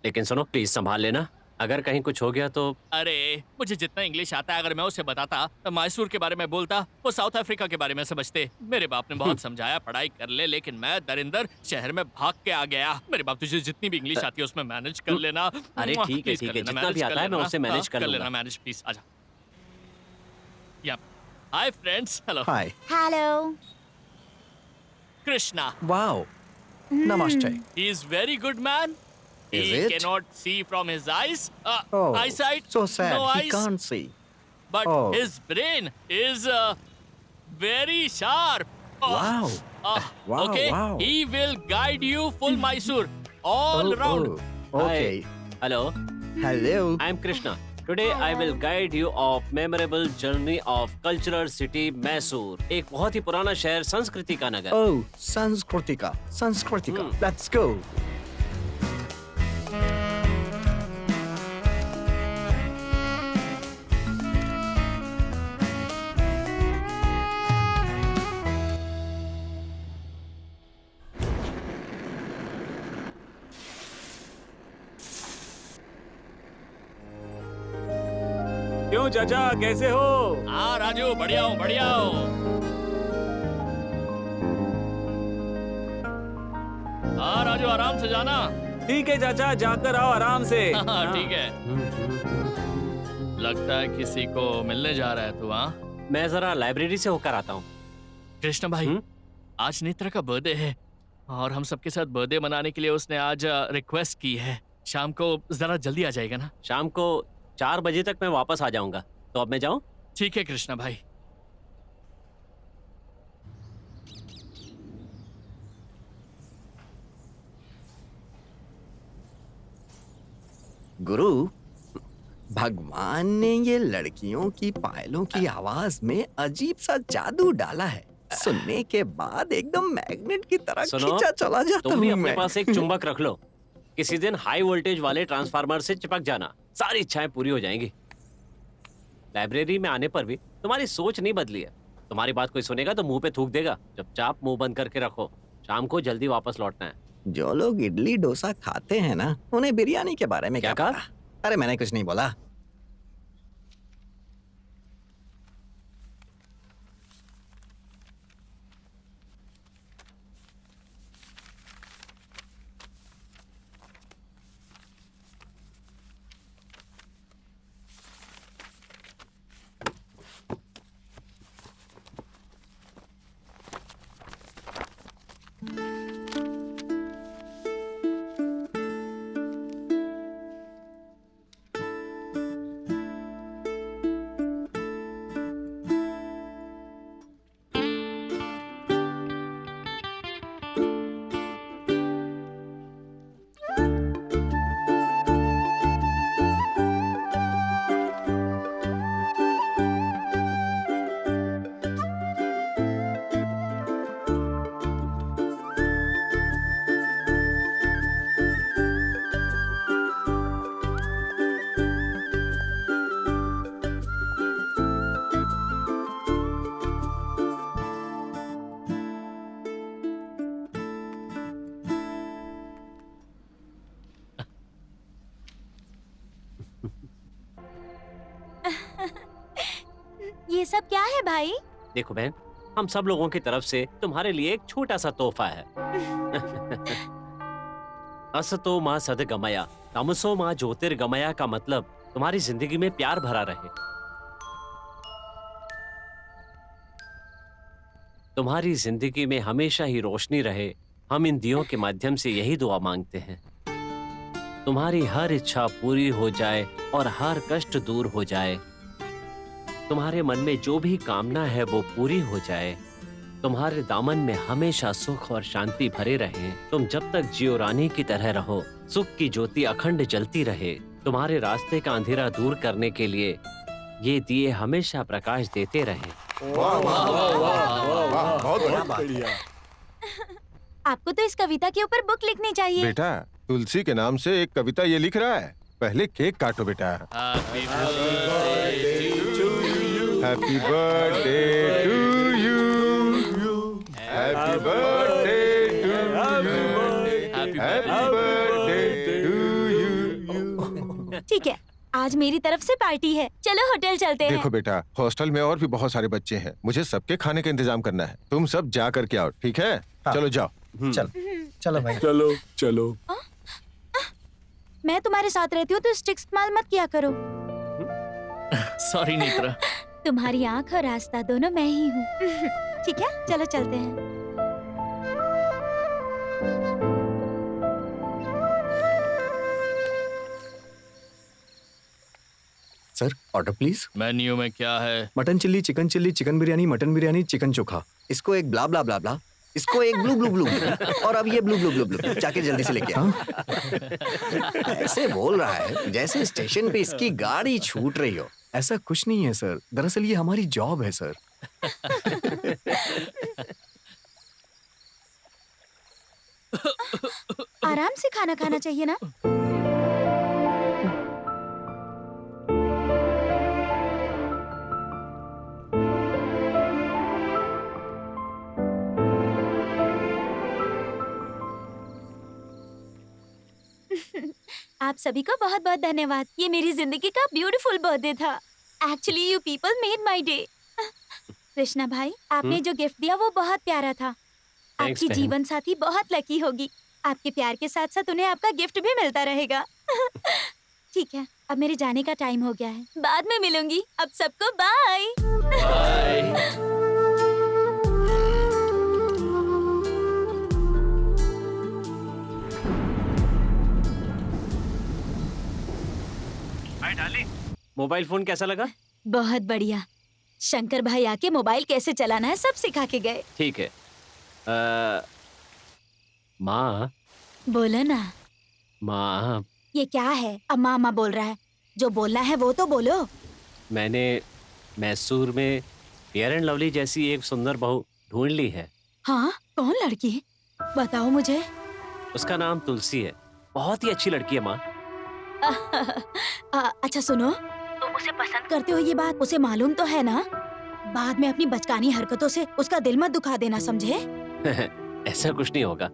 लेकिन सुनो, प्लीज संभाल लेना, अगर कहीं कुछ हो गया तो। अरे, मुझे जितना इंग्लिश आता है अगर मैं उसे बताता तो मैसूर के बारे में बोलता, वो साउथ अफ्रीका के बारे में समझते। मेरे बाप ने बहुत समझाया पढ़ाई कर ले, लेकिन मैं दरिंदर शहर में भाग के आ गया। मेरे बाप, तुझे जितनी भी इंग्लिश आती है उसमें मैनेज कर लेना। अरे ठीक है, जितना भी आता है मैं उससे मैनेज कर लूंगा। मैनेज प्लीज, आजा। या हाय फ्रेंड्स, हेलो। हाय। हेलो। Krishna. वाओ, नमस्ते। He is very good man. Is He it? cannot see from his eyes. Oh, Eyesight. so sad. No He eyes. can't see. But Oh. his brain is very sharp. Wow. Wow, Okay. wow. He will guide you full Mysore all round. Okay. Hello, Hello. I am Krishna. Today I will guide you of memorable journey of cultural city Mysore, एक बहुत ही पुराना शहर, संस्कृति का नगर। Oh, Sanskritika. Let's go. क्यों चाचा, कैसे हो? हाँ राजू, बढ़िया हूँ, बढ़िया हूँ। हाँ राजू, आराम से जाना। ठीक है चाचा, जाकर आओ आराम से। हाँ ठीक है। लगता है किसी को मिलने जा रहा है तू, हाँ? मैं जरा लाइब्रेरी से होकर आता हूँ। कृष्ण भाई, हम्म? आज नेत्रा का बर्थडे है और हम सबके साथ बर्थडे मनाने के लिए उसने आज रिक्वेस्ट की है। शाम को जरा जल्दी आ जाएगा ना? शाम को 4 बजे तक मैं वापस आ जाऊंगा। तो अब मैं जाऊं? ठीक है कृष्णा भाई। गुरु, भगवान ने ये लड़कियों की पायलों की आवाज में अजीब सा जादू डाला है। सुनने के बाद एकदम मैग्नेट की तरह सुनो, खींचा चला जाता तुम भी हूँ अपने मैं। पास एक चुंबक रख लो। किसी दिन हाई वोल्टेज वाले ट्रांसफार्मर से चिपक जाना, सारी इच्छाएं पूरी हो जाएंगी। लाइब्रेरी में आने पर भी तुम्हारी सोच नहीं बदली है। तुम्हारी बात कोई सुनेगा तो मुंह पे थूक देगा। चुपचाप मुंह बंद करके रखो। शाम को जल्दी वापस लौटना है। जो लोग इडली डोसा खाते हैं ना, उन्हें बिरयानी के बारे में क्या क्या कहा? पता? अरे मैंने कुछ नहीं बोला। ये सब क्या है भाई? देखो बहन, हम सब लोगों की तरफ से तुम्हारे लिए एक छोटा सा तोहफा है। असतो माँ सदगमया, तमसो माँ ज्योतिर्गमया का मतलब तुम्हारी जिंदगी में प्यार भरा रहे, तुम्हारी जिंदगी में हमेशा ही रोशनी रहे। हम इन दियों के माध्यम से यही दुआ मांगते हैं। तुम्हारी हर इच्छा पूरी हो जाए और हर कष्ट दूर हो जाए। तुम्हारे मन में जो भी कामना है वो पूरी हो जाए। तुम्हारे दामन में हमेशा सुख और शांति भरे रहे। तुम जब तक जियो रानी की तरह रहो, सुख की ज्योति अखंड जलती रहे। तुम्हारे रास्ते का अंधेरा दूर करने के लिए ये दिए हमेशा प्रकाश देते रहे। वाह वाह वाह वाह वाह, बहुत बढ़िया। आपको तो इस कविता के ऊपर बुक लिखनी चाहिए। बेटा, तुलसी के नाम से एक कविता ये लिख रहा है। पहले केक काटो बेटा। Happy birthday happy birthday to you, happy birthday to you, happy birthday to you. ठीक है, आज मेरी तरफ से पार्टी है। चलो होटल चलते हैं। देखो बेटा, हॉस्टल में और भी बहुत सारे बच्चे हैं। मुझे सबके खाने का इंतजाम करना है। तुम सब जा करके आओ, ठीक है? चलो जाओ। चलो भाई। चलो चलो। मैं तुम्हारे साथ रहती हूँ तो स्टिक इस्तेमाल मत किया करो। सॉरी नेत्रा। तुम्हारी आँख और रास्ता दोनों मैं ही हूँ। ठीक है, चलो चलते हैं। Sir, order please. मेन्यू में क्या है? Mutton chilli, chicken biryani, mutton biryani, chicken चोखा। इसको एक ब्ला ब्ला ब्ला ब्ला, इसको एक ब्लू ब्लू ब्लू, और अब ये ब्लू ब्लू ब्लू ब्लू। जाके जल्दी से लेके आओ। ऐसे बोल रहा है जैसे स्टेशन पे इसकी गाड़ी छूट रही हो। ऐसा कुछ नहीं है सर, दरअसल ये हमारी जॉब है सर। आराम से खाना खाना चाहिए ना। आप सभी को बहुत बहुत धन्यवाद। ये मेरी जिंदगी का ब्यूटीफुल बर्थडे था। Actually you people made my day. Krishna भाई, आपने जो गिफ्ट दिया वो बहुत प्यारा था। आपकी बहन। जीवन साथी बहुत लकी होगी। आपके प्यार के साथ साथ उन्हें आपका गिफ्ट भी मिलता रहेगा। ठीक है, अब मेरे जाने का टाइम हो गया है। बाद में मिलूंगी। अब सबको बाय। बाय। मोबाइल फोन कैसा लगा? बहुत बढ़िया। शंकर भाई आके मोबाइल कैसे चलाना है सब सिखा के गए। ठीक है। माँ बोलो ना। माँ, ये क्या है? अब मामा बोल रहा है। जो बोलना है वो तो बोलो। मैंने मैसूर में फेयर एंड लवली जैसी एक सुंदर बहू ढूंढ ली है। हाँ, कौन लड़की? बताओ मुझे। उसका नाम तुलसी है। बहुत ही अच्छी लड़की है माँ। अच्छा सुनो, तुम उसे पसंद करते हो ये बात उसे मालूम तो है ना? बाद में अपनी बचकानी हरकतों से उसका दिल मत दुखा देना, समझे? ऐसा कुछ नहीं होगा।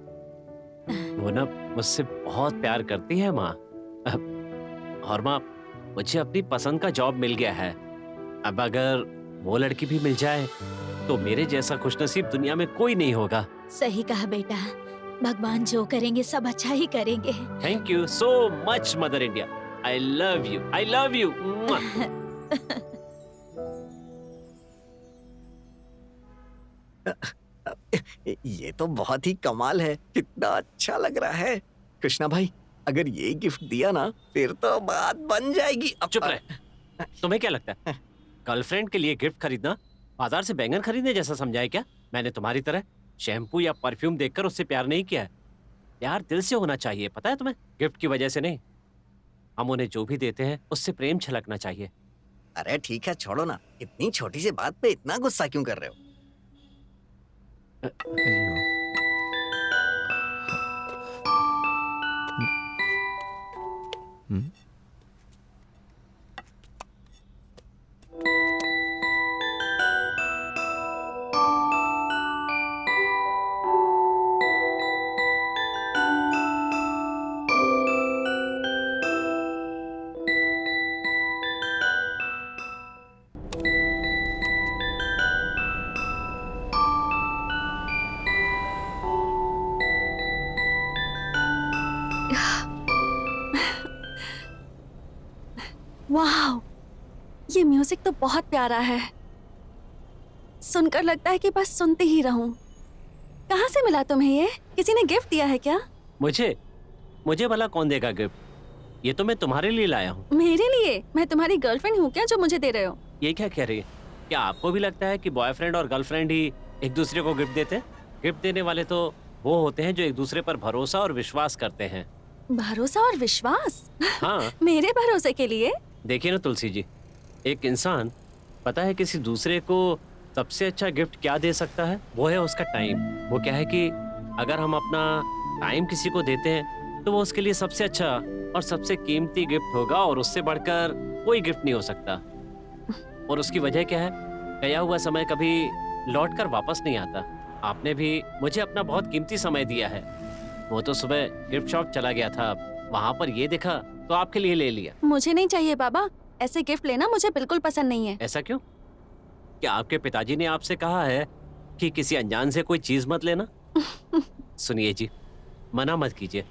वो ना मुझसे बहुत प्यार करती है माँ। और माँ, मुझे अपनी पसंद का जॉब मिल गया है। अब अगर वो लड़की भी मिल जाए तो मेरे जैसा खुशनसीब दुनिया में कोई नहीं होगा। सही कहा बेटा। भगवान जो करेंगे सब अच्छा ही करेंगे। Thank you so much mother India. I love you, I love you. ये तो बहुत ही कमाल है, कितना अच्छा लग रहा है। कृष्णा भाई, अगर ये गिफ्ट दिया ना फिर तो बात बन जाएगी। अब चुप रहे। तुम्हें क्या लगता है गर्लफ्रेंड के लिए गिफ्ट खरीदना बाजार से बैंगन खरीदने जैसा समझा है क्या? मैंने तुम्हारी तरह शैम्पू या परफ्यूम देखकर उससे प्यार नहीं किया है। प्यार दिल से होना चाहिए, पता है तुम्हें? गिफ्ट की वजह से नहीं। हम उन्हें जो भी देते हैं उससे प्रेम छलकना चाहिए। अरे ठीक है, छोड़ो ना। इतनी छोटी सी बात पे इतना गुस्सा क्यों कर रहे हो? वाह, ये म्यूजिक तो बहुत प्यारा है। सुनकर लगता है कि बस सुनती ही रहूं। कहाँ से मिला तुम्हें ये? किसी ने गिफ्ट दिया है क्या? मुझे भला कौन देगा गिफ्ट? ये तो मैं तुम्हारे लिए लाया हूँ। मेरे लिए? मैं तुम्हारी गर्लफ्रेंड हूँ क्या जो मुझे दे रहे हो? ये क्या कह रही है? क्या आपको भी लगता है कि बॉयफ्रेंड और गर्लफ्रेंड ही एक दूसरे को गिफ्ट देते हैं? गिफ्ट देने वाले तो वो होते हैं जो एक दूसरे पर भरोसा और विश्वास करते हैं। भरोसा और विश्वास? हाँ। मेरे भरोसे के लिए? देखिए ना तुलसी जी, एक इंसान पता है किसी दूसरे को सबसे अच्छा गिफ्ट क्या दे सकता है? वो है उसका टाइम। वो क्या है कि अगर हम अपना टाइम किसी को देते हैं तो वो उसके लिए सबसे अच्छा और सबसे कीमती गिफ्ट होगा और उससे बढ़कर कोई गिफ्ट नहीं हो सकता। और उसकी वजह क्या है? गया हुआ समय कभी लौट कर वापस नहीं आता। आपने भी मुझे अपना बहुत कीमती समय दिया है। वो तो सुबह गिफ्ट शॉप चला गया था, वहाँ पर ये देखा तो आपके लिए ले लिया। मुझे नहीं चाहिए बाबा, ऐसे गिफ्ट लेना मुझे बिल्कुल पसंद नहीं है। ऐसा क्यों? क्या आपके पिताजी ने आपसे कहा है कि किसी अनजान से कोई चीज मत लेना? सुनिए जी, मना मत कीजिए।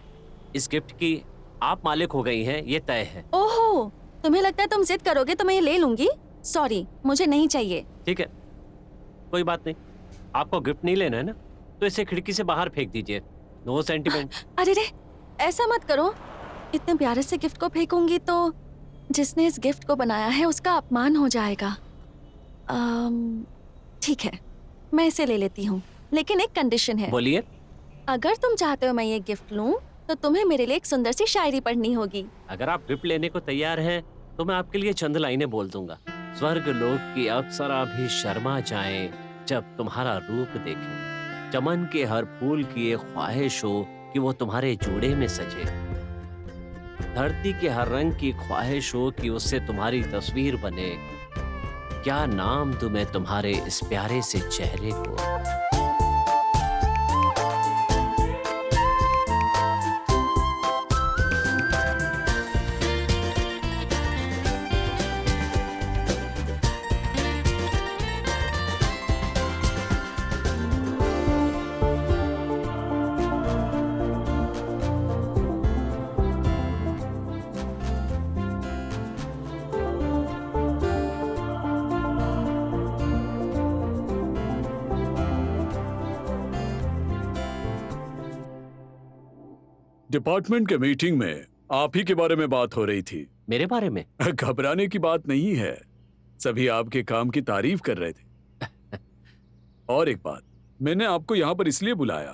इस गिफ्ट की आप मालिक हो गई हैं, ये तय है। ओहो, तुम्हें लगता है तुम जिद करोगे तो मैं ये ले लूंगी? सॉरी, मुझे नहीं चाहिए। ठीक है, कोई बात नहीं। आपको गिफ्ट नहीं लेना है ना, तो इसे खिड़की से बाहर फेंक दीजिए। No sentiment. अरे रे, ऐसा मत करो। इतने प्यारे से गिफ्ट को फेंकूंगी तो जिसने इस गिफ्ट को बनाया है उसका अपमान हो जाएगा। ठीक है, मैं इसे ले लेती हूँ, लेकिन एक कंडीशन है। बोलिए। अगर तुम चाहते हो मैं ये गिफ्ट लूं, तो तुम्हें मेरे लिए एक सुंदर सी शायरी पढ़नी होगी। अगर आप गिफ्ट लेने को तैयार हैं, तो मैं आपके लिए चंद लाइनें बोल दूंगा। स्वर्ग लोक की अप्सरा भी शर्मा जाए जब तुम्हारा रूप देखे। चमन के हर फूल की एक ख्वाहिश हो कि वो तुम्हारे जोड़े में सजे। धरती के हर रंग की ख्वाहिश हो कि उससे तुम्हारी तस्वीर बने। क्या नाम दूं मैं तुम्हारे इस प्यारे से चेहरे को। डिपार्टमेंट के मीटिंग में आप ही के बारे में बात हो रही थी। मेरे बारे में? घबराने की बात नहीं है, सभी आपके काम की तारीफ कर रहे थे। और एक बात, मैंने आपको यहाँ पर इसलिए बुलाया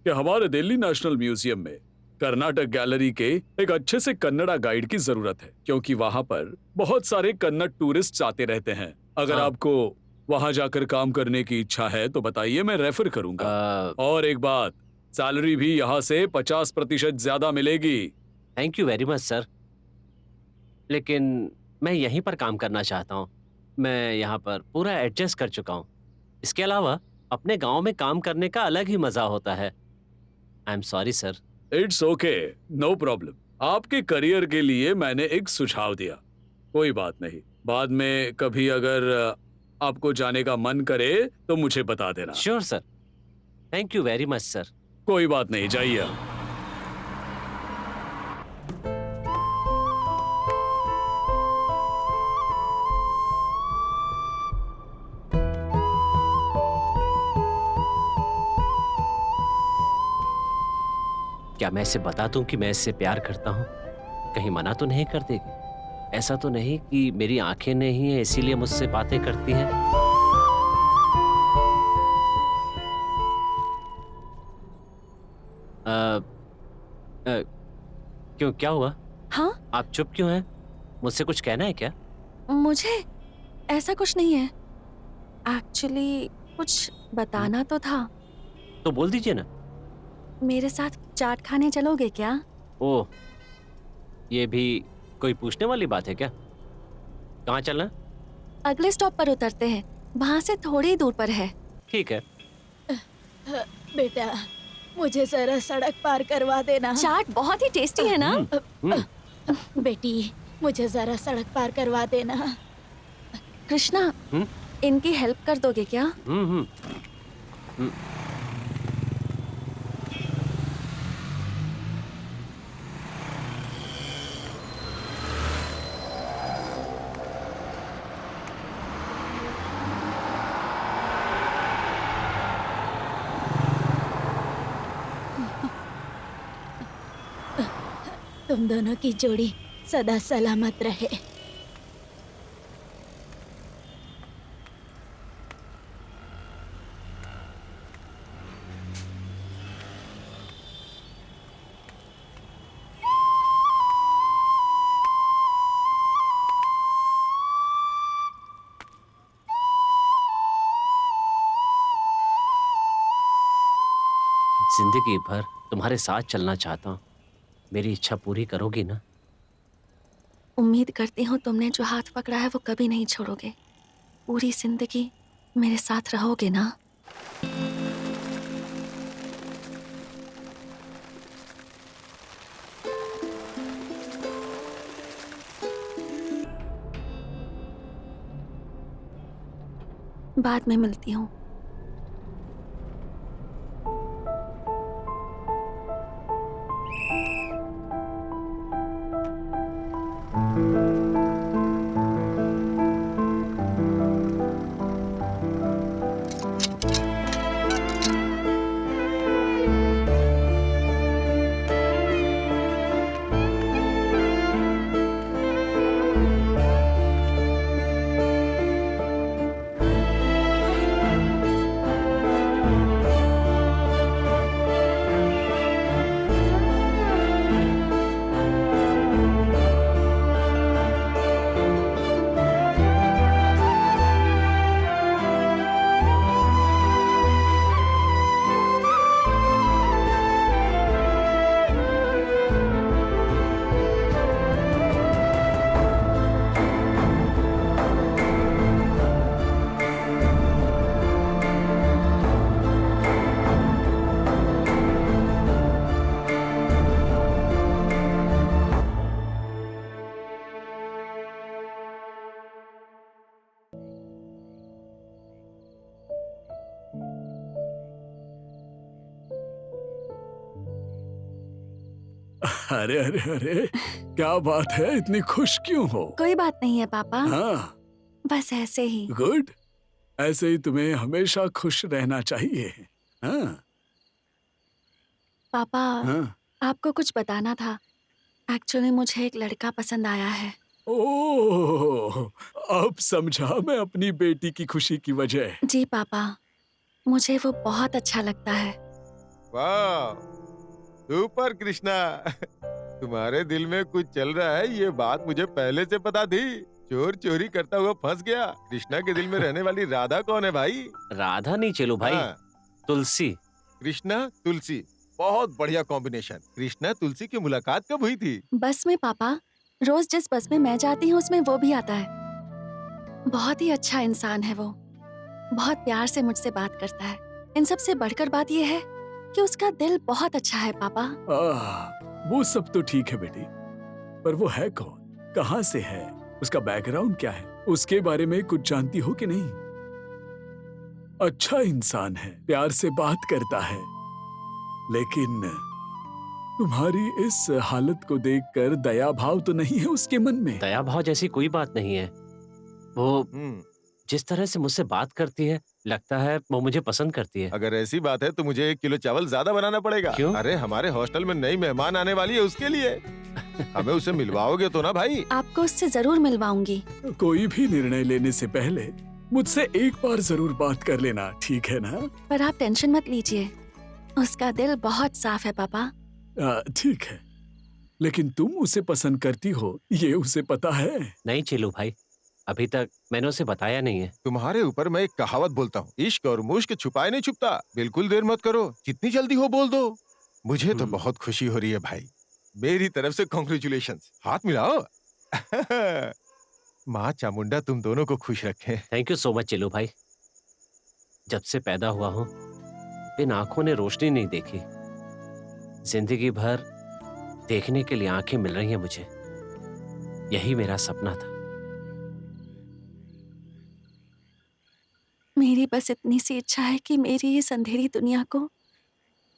कि हमारे दिल्ली नेशनल म्यूजियम में कर्नाटक गैलरी के एक अच्छे से कन्नड़ा गाइड की जरूरत है, क्योंकि वहाँ पर बहुत सारे कन्नड़ टूरिस्ट आते रहते हैं। अगर हाँ। आपको वहाँ जाकर काम करने की इच्छा है तो बताइए, मैं रेफर करूंगा। और एक बात, सैलरी भी यहाँ से 50% ज्यादा मिलेगी। Thank you very much sir, लेकिन मैं यहीं पर काम करना चाहता हूँ। मैं यहाँ पर पूरा एडजस्ट कर चुका हूँ। इसके अलावा अपने गांव में काम करने का अलग ही मजा होता है। I am sorry sir. It's okay, no problem. आपके करियर के लिए मैंने एक सुझाव दिया, कोई बात नहीं। बाद में कभी अगर आपको जाने का मन करे तो मुझे बता देना। Sure sir, thank you very much sir. कोई बात नहीं, जाइए आप। क्या मैं इसे बता दूं कि मैं इससे प्यार करता हूँ? कहीं मना तो नहीं कर देगी? ऐसा तो नहीं कि मेरी आंखें नहीं है इसीलिए मुझसे बातें करती हैं? क्यों, क्या हुआ? हाँ? आप चुप क्यों हैं? मुझसे कुछ कहना है क्या? मुझे ऐसा कुछ नहीं है। एक्चुअली कुछ बताना तो था। तो बोल दीजिए ना। मेरे साथ चाट खाने चलोगे क्या? ओह, ये भी कोई पूछने वाली बात है क्या? कहाँ चलना? अगले स्टॉप पर उतरते हैं, वहाँ से थोड़ी ही दूर पर है। ठीक है। बेटा, मुझे जरा सड़क पार करवा देना। चाट बहुत ही टेस्टी है ना? बेटी, मुझे जरा सड़क पार करवा देना। कृष्णा, इनकी हेल्प कर दोगे क्या? तुम दोनों की जोड़ी सदा सलामत रहे। जिंदगी भर तुम्हारे साथ चलना चाहता हूँ। मेरी इच्छा पूरी करोगी ना? उम्मीद करती हूँ तुमने जो हाथ पकड़ा है वो कभी नहीं छोड़ोगे। पूरी जिंदगी मेरे साथ रहोगे ना? बाद में मिलती हूँ। अरे अरे अरे, क्या बात है, इतनी खुश क्यों हो? कोई बात नहीं है पापा। हाँ, बस ऐसे ही। गुड, ऐसे ही तुम्हें हमेशा खुश रहना चाहिए। हाँ पापा, हाँ। आपको कुछ बताना था। एक्चुअली मुझे एक लड़का पसंद आया है। ओह, अब समझा मैं अपनी बेटी की खुशी की वजह। जी पापा, मुझे वो बहुत अच्छा लगता है। वाह, सुपर कृष्णा। तुम्हारे दिल में कुछ चल रहा है, ये बात मुझे पहले से पता थी। चोर चोरी करता हुआ फंस गया। कृष्णा के दिल में रहने वाली राधा कौन है भाई? राधा नहीं चेलू भाई, हाँ, तुलसी। कृष्णा तुलसी, बहुत बढ़िया कॉम्बिनेशन। कृष्णा तुलसी की मुलाकात कब हुई थी? बस में पापा, रोज जिस बस में मैं जाती हूँ उसमें वो भी आता है। बहुत ही अच्छा इंसान है वो, बहुत प्यार से मुझसे बात करता है। इन सब से बढ़कर बात ये है कि उसका दिल बहुत अच्छा है पापा। वो सब तो ठीक है बेटी, पर वो है कौन, कहाँ से है, उसका बैकग्राउंड क्या है, उसके बारे में कुछ जानती हो कि नहीं? अच्छा इंसान है, प्यार से बात करता है, लेकिन तुम्हारी इस हालत को देखकर दया भाव तो नहीं है उसके मन में? दया भाव जैसी कोई बात नहीं है। वो जिस तरह से मुझसे बात करती है, लगता है वो मुझे पसंद करती है। अगर ऐसी बात है तो मुझे 1 किलो चावल ज्यादा बनाना पड़ेगा। क्यों? अरे हमारे हॉस्टल में नई मेहमान आने वाली है, उसके लिए। हमें उसे मिलवाओगे तो ना भाई? आपको उससे जरूर मिलवाऊंगी। कोई भी निर्णय लेने से पहले मुझसे एक बार जरूर बात कर लेना, ठीक है ना? पर आप टेंशन मत लीजिए, उसका दिल बहुत साफ है पापा। ठीक है, लेकिन तुम उसे पसंद करती हो, ये उसे पता है? नहीं चेलू भाई, अभी तक मैंने उसे बताया नहीं है। तुम्हारे ऊपर मैं एक कहावत बोलता हूँ, इश्क और मुश्क छुपाए नहीं छुपता। बिल्कुल देर मत करो, जितनी जल्दी हो बोल दो। मुझे तो बहुत खुशी हो रही है भाई, मेरी तरफ से कॉन्ग्रेचुलेशंस। हाथ मिलाओ। माँ चामुंडा तुम दोनों को खुश रखे। थैंक यू सो मच चेलू भाई। जब से पैदा हुआ हूँ इन आंखों ने रोशनी नहीं देखी। जिंदगी भर देखने के लिए आंखें मिल रही हैं मुझे, यही मेरा सपना था। मेरी बस इतनी सी इच्छा है कि मेरी इस अंधेरी दुनिया को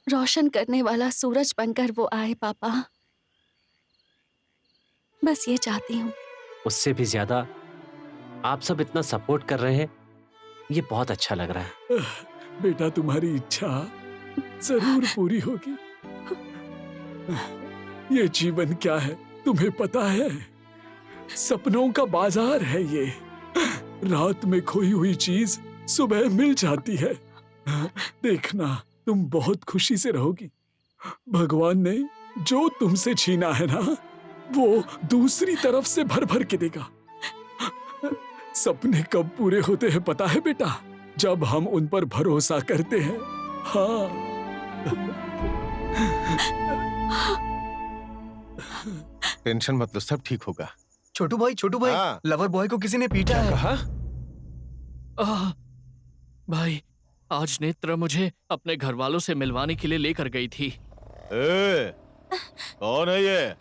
रोशन करने वाला सूरज बनकर वो आए पापा। बस ये चाहती हूँ। उससे भी ज्यादा आप सब इतना सपोर्ट कर रहे हैं, ये बहुत अच्छा लग रहा है। बेटा, तुम्हारी इच्छा जरूर पूरी होगी। ये जीवन क्या है तुम्हें पता है? सपनों का बाजार है ये। रात में खोई हुई चीज सुबह मिल जाती है। देखना, तुम बहुत खुशी से रहोगी। भगवान ने जो तुमसे छीना है ना, वो दूसरी तरफ से भर भर के देगा। सपने कब पूरे होते हैं पता है बेटा? जब हम उन पर भरोसा करते हैं। हाँ। टेंशन मत लो, सब ठीक होगा। छोटू भाई, हाँ। लवर बॉय को किसी ने पीटा है। कहा? भाई, आज नेत्र मुझे अपने घर वालों से मिलवाने के लिए लेकर गई थी। कौन है ये?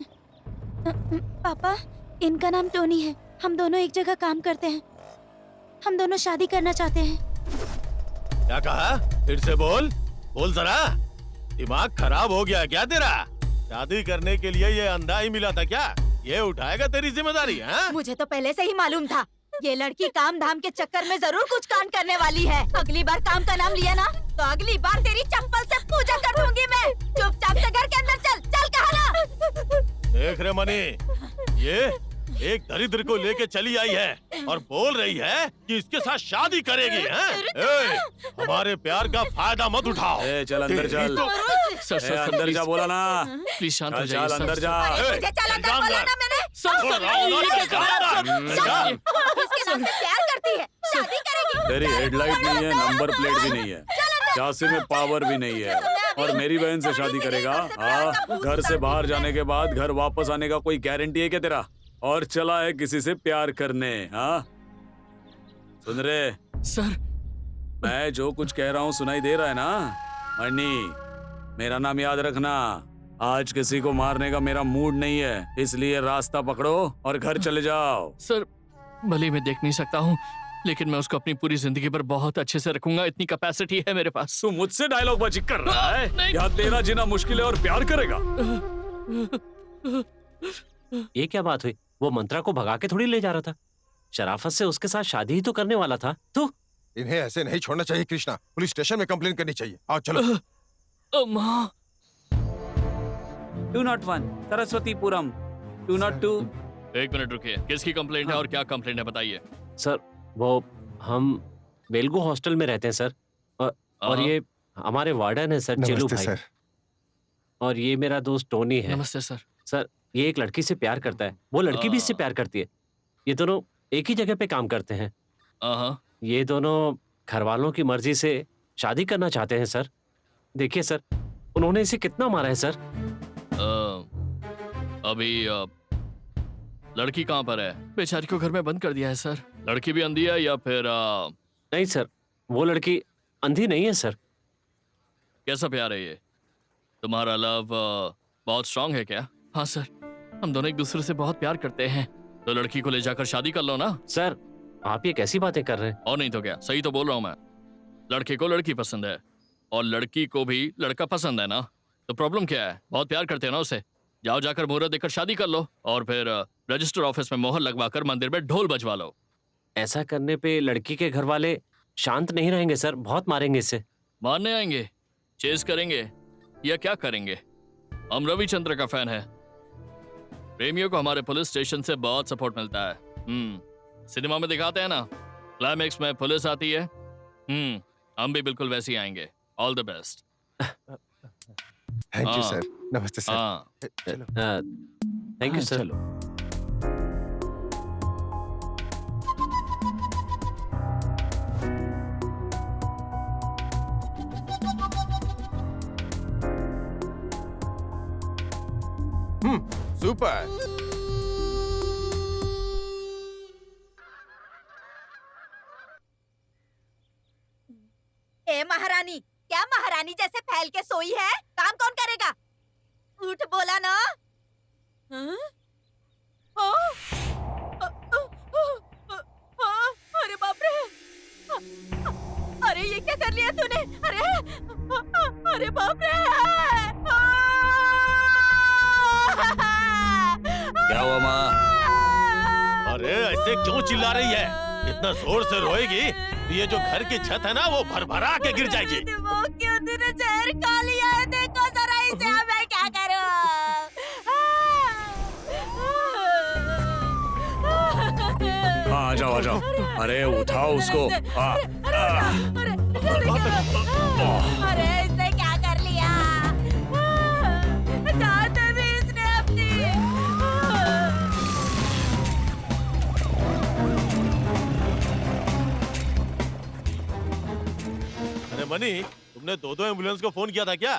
पापा, इनका नाम टोनी है। हम दोनों एक जगह काम करते हैं। हम दोनों शादी करना चाहते हैं। क्या कहा? फिर से बोल जरा। दिमाग खराब हो गया क्या तेरा? शादी करने के लिए ये अंधा ही मिला था क्या? ये उठाएगा तेरी जिम्मेदारी? हाँ? मुझे तो पहले से ही मालूम था, ये लड़की काम धाम के चक्कर में जरूर कुछ कांड करने वाली है। अगली बार काम का नाम लिया ना, तो अगली बार तेरी चप्पल से पूजा कर दूंगी मैं। चुपचाप से घर के अंदर चल, चल कहा ना। देख रे मनी, ये एक दरिद्र को लेके चली आई है और बोल रही है कि इसके साथ शादी करेगी। हैं? हमारे प्यार का फायदा मत उठाओ। चल अंदर चल। सर, अंदर जा बोला ना। प्लीज शांत हो चल जाइए सर। अंदर जा। मुझे चल अंदर बोला ना मैंने। इसके नाम पे प्यार करती है, शादी करेगी। तेरी हेडलाइट नहीं है, नंबर प्लेट भी नहीं है, चासे में पावर भी नहीं है, और मेरी बहन से शादी करेगा? हाँ, घर से बाहर जाने के बाद घर वापस आने का कोई गारंटी है क्या तेरा? और चला है किसी से प्यार करने? हाँ, सुन रहे सर, मैं जो कुछ कह रहा हूँ सुनाई दे रहा है ना? मनी, मेरा नाम याद रखना। आज किसी को मारने का मेरा मूड नहीं है, इसलिए रास्ता पकड़ो और घर चले जाओ। सर, भले मैं देख नहीं सकता हूँ, लेकिन मैं उसको अपनी पूरी जिंदगी पर बहुत अच्छे से रखूंगा। इतनी कैपेसिटी है मेरे पास। तू मुझसे डायलॉग बाजी कर रहा है? नहीं। यहाँ तेरा जीना मुश्किल है और प्यार करेगा? ये क्या बात हुई? वो मंत्रा को भगा के थोड़ी ले जा रहा था, शराफत से उसके साथ शादी ही तो करने वाला था। तो इन्हें ऐसे नहीं छोड़ना चाहिए कृष्णा, पुलिस स्टेशन में कंप्लेन करनी चाहिए। आओ चलो। माँ, 201 सरस्वतीपुरम 202। एक मिनट रुकिए, किसकी कंप्लेंट है और क्या कंप्लेंट है बताइए। सर वो हम वेलगो हॉस्टल में रहते हैं सर, और ये हमारे वार्डन है सर, चेलू नमस्ते भाई। सर। और ये मेरा दोस्त टोनी है। नमस्ते सर। सर ये एक लड़की से प्यार करता है, वो लड़की भी इससे प्यार करती है। ये दोनों एक ही जगह पे काम करते हैं। ये दोनों घर वालों की मर्जी से शादी करना चाहते हैं सर। देखिए सर, उन्होंने इसे कितना मारा है सर। अभी लड़की कहाँ पर है? बेचारी को घर में बंद कर दिया है सर। लड़की भी अंधी है या फिर नहीं सर, वो लड़की अंधी नहीं है सर। कैसा प्यार है ये? तुम्हारा लव बहुत स्ट्रांग है क्या? हाँ सर, हम दोनों एक दूसरे से बहुत प्यार करते हैं। तो लड़की को ले जाकर शादी कर लो ना। सर आप ये कैसी बातें कर रहे हैं? और नहीं तो क्या, सही तो बोल रहा हूँ मैं। लड़के को लड़की पसंद है और लड़की को भी लड़का पसंद है ना, तो प्रॉब्लम क्या है? बहुत प्यार करते हैं ना उसे। जाओ जाकर मुहूर्त देखकर शादी कर लो और फिर रजिस्टर ऑफिस में मोहर लगवाकर मंदिर में ढोल बजवा लो। ऐसा करने पे लड़की के घर वाले शांत नहीं रहेंगे सर, बहुत मारेंगे इससे। मारने आएंगे, चेस करेंगे या क्या करेंगे? हम रविचंद्र का फैन है। प्रेमियों को हमारे पुलिस स्टेशन से बहुत सपोर्ट मिलता है। सिनेमा में दिखाते हैं ना, क्लाइमेक्स में पुलिस आती है। हम भी बिल्कुल वैसे ही आएंगे। All the best. Thank you sir. नमस्ते सर। चलो। Thank you sir. सुपर। ए महारानी, क्या महारानी जैसे फैल के सोई है? काम कौन करेगा? उठ बोला ना। हाँ? अरे बाप रे! अरे ये क्या कर लिया तूने? अरे बाप रे! क्या हुआ माँ? अरे ऐसे क्यों चिल्ला रही है? इतना जोर से रोएगी, ये जो घर की छत है ना वो भरभरा के गिर जाएगी। वो क्यों तूने जहर खा लिया है? देखो जरा इसे, अब मैं क्या करूं? हाँ, आ जाओ आ जाओ। अरे उठाओ उसको। अरे इसने क्या कर लिया? दांत भी इसने अपनी। अरे मनी, तुमने दो एम्बुलेंस को फोन किया था क्या?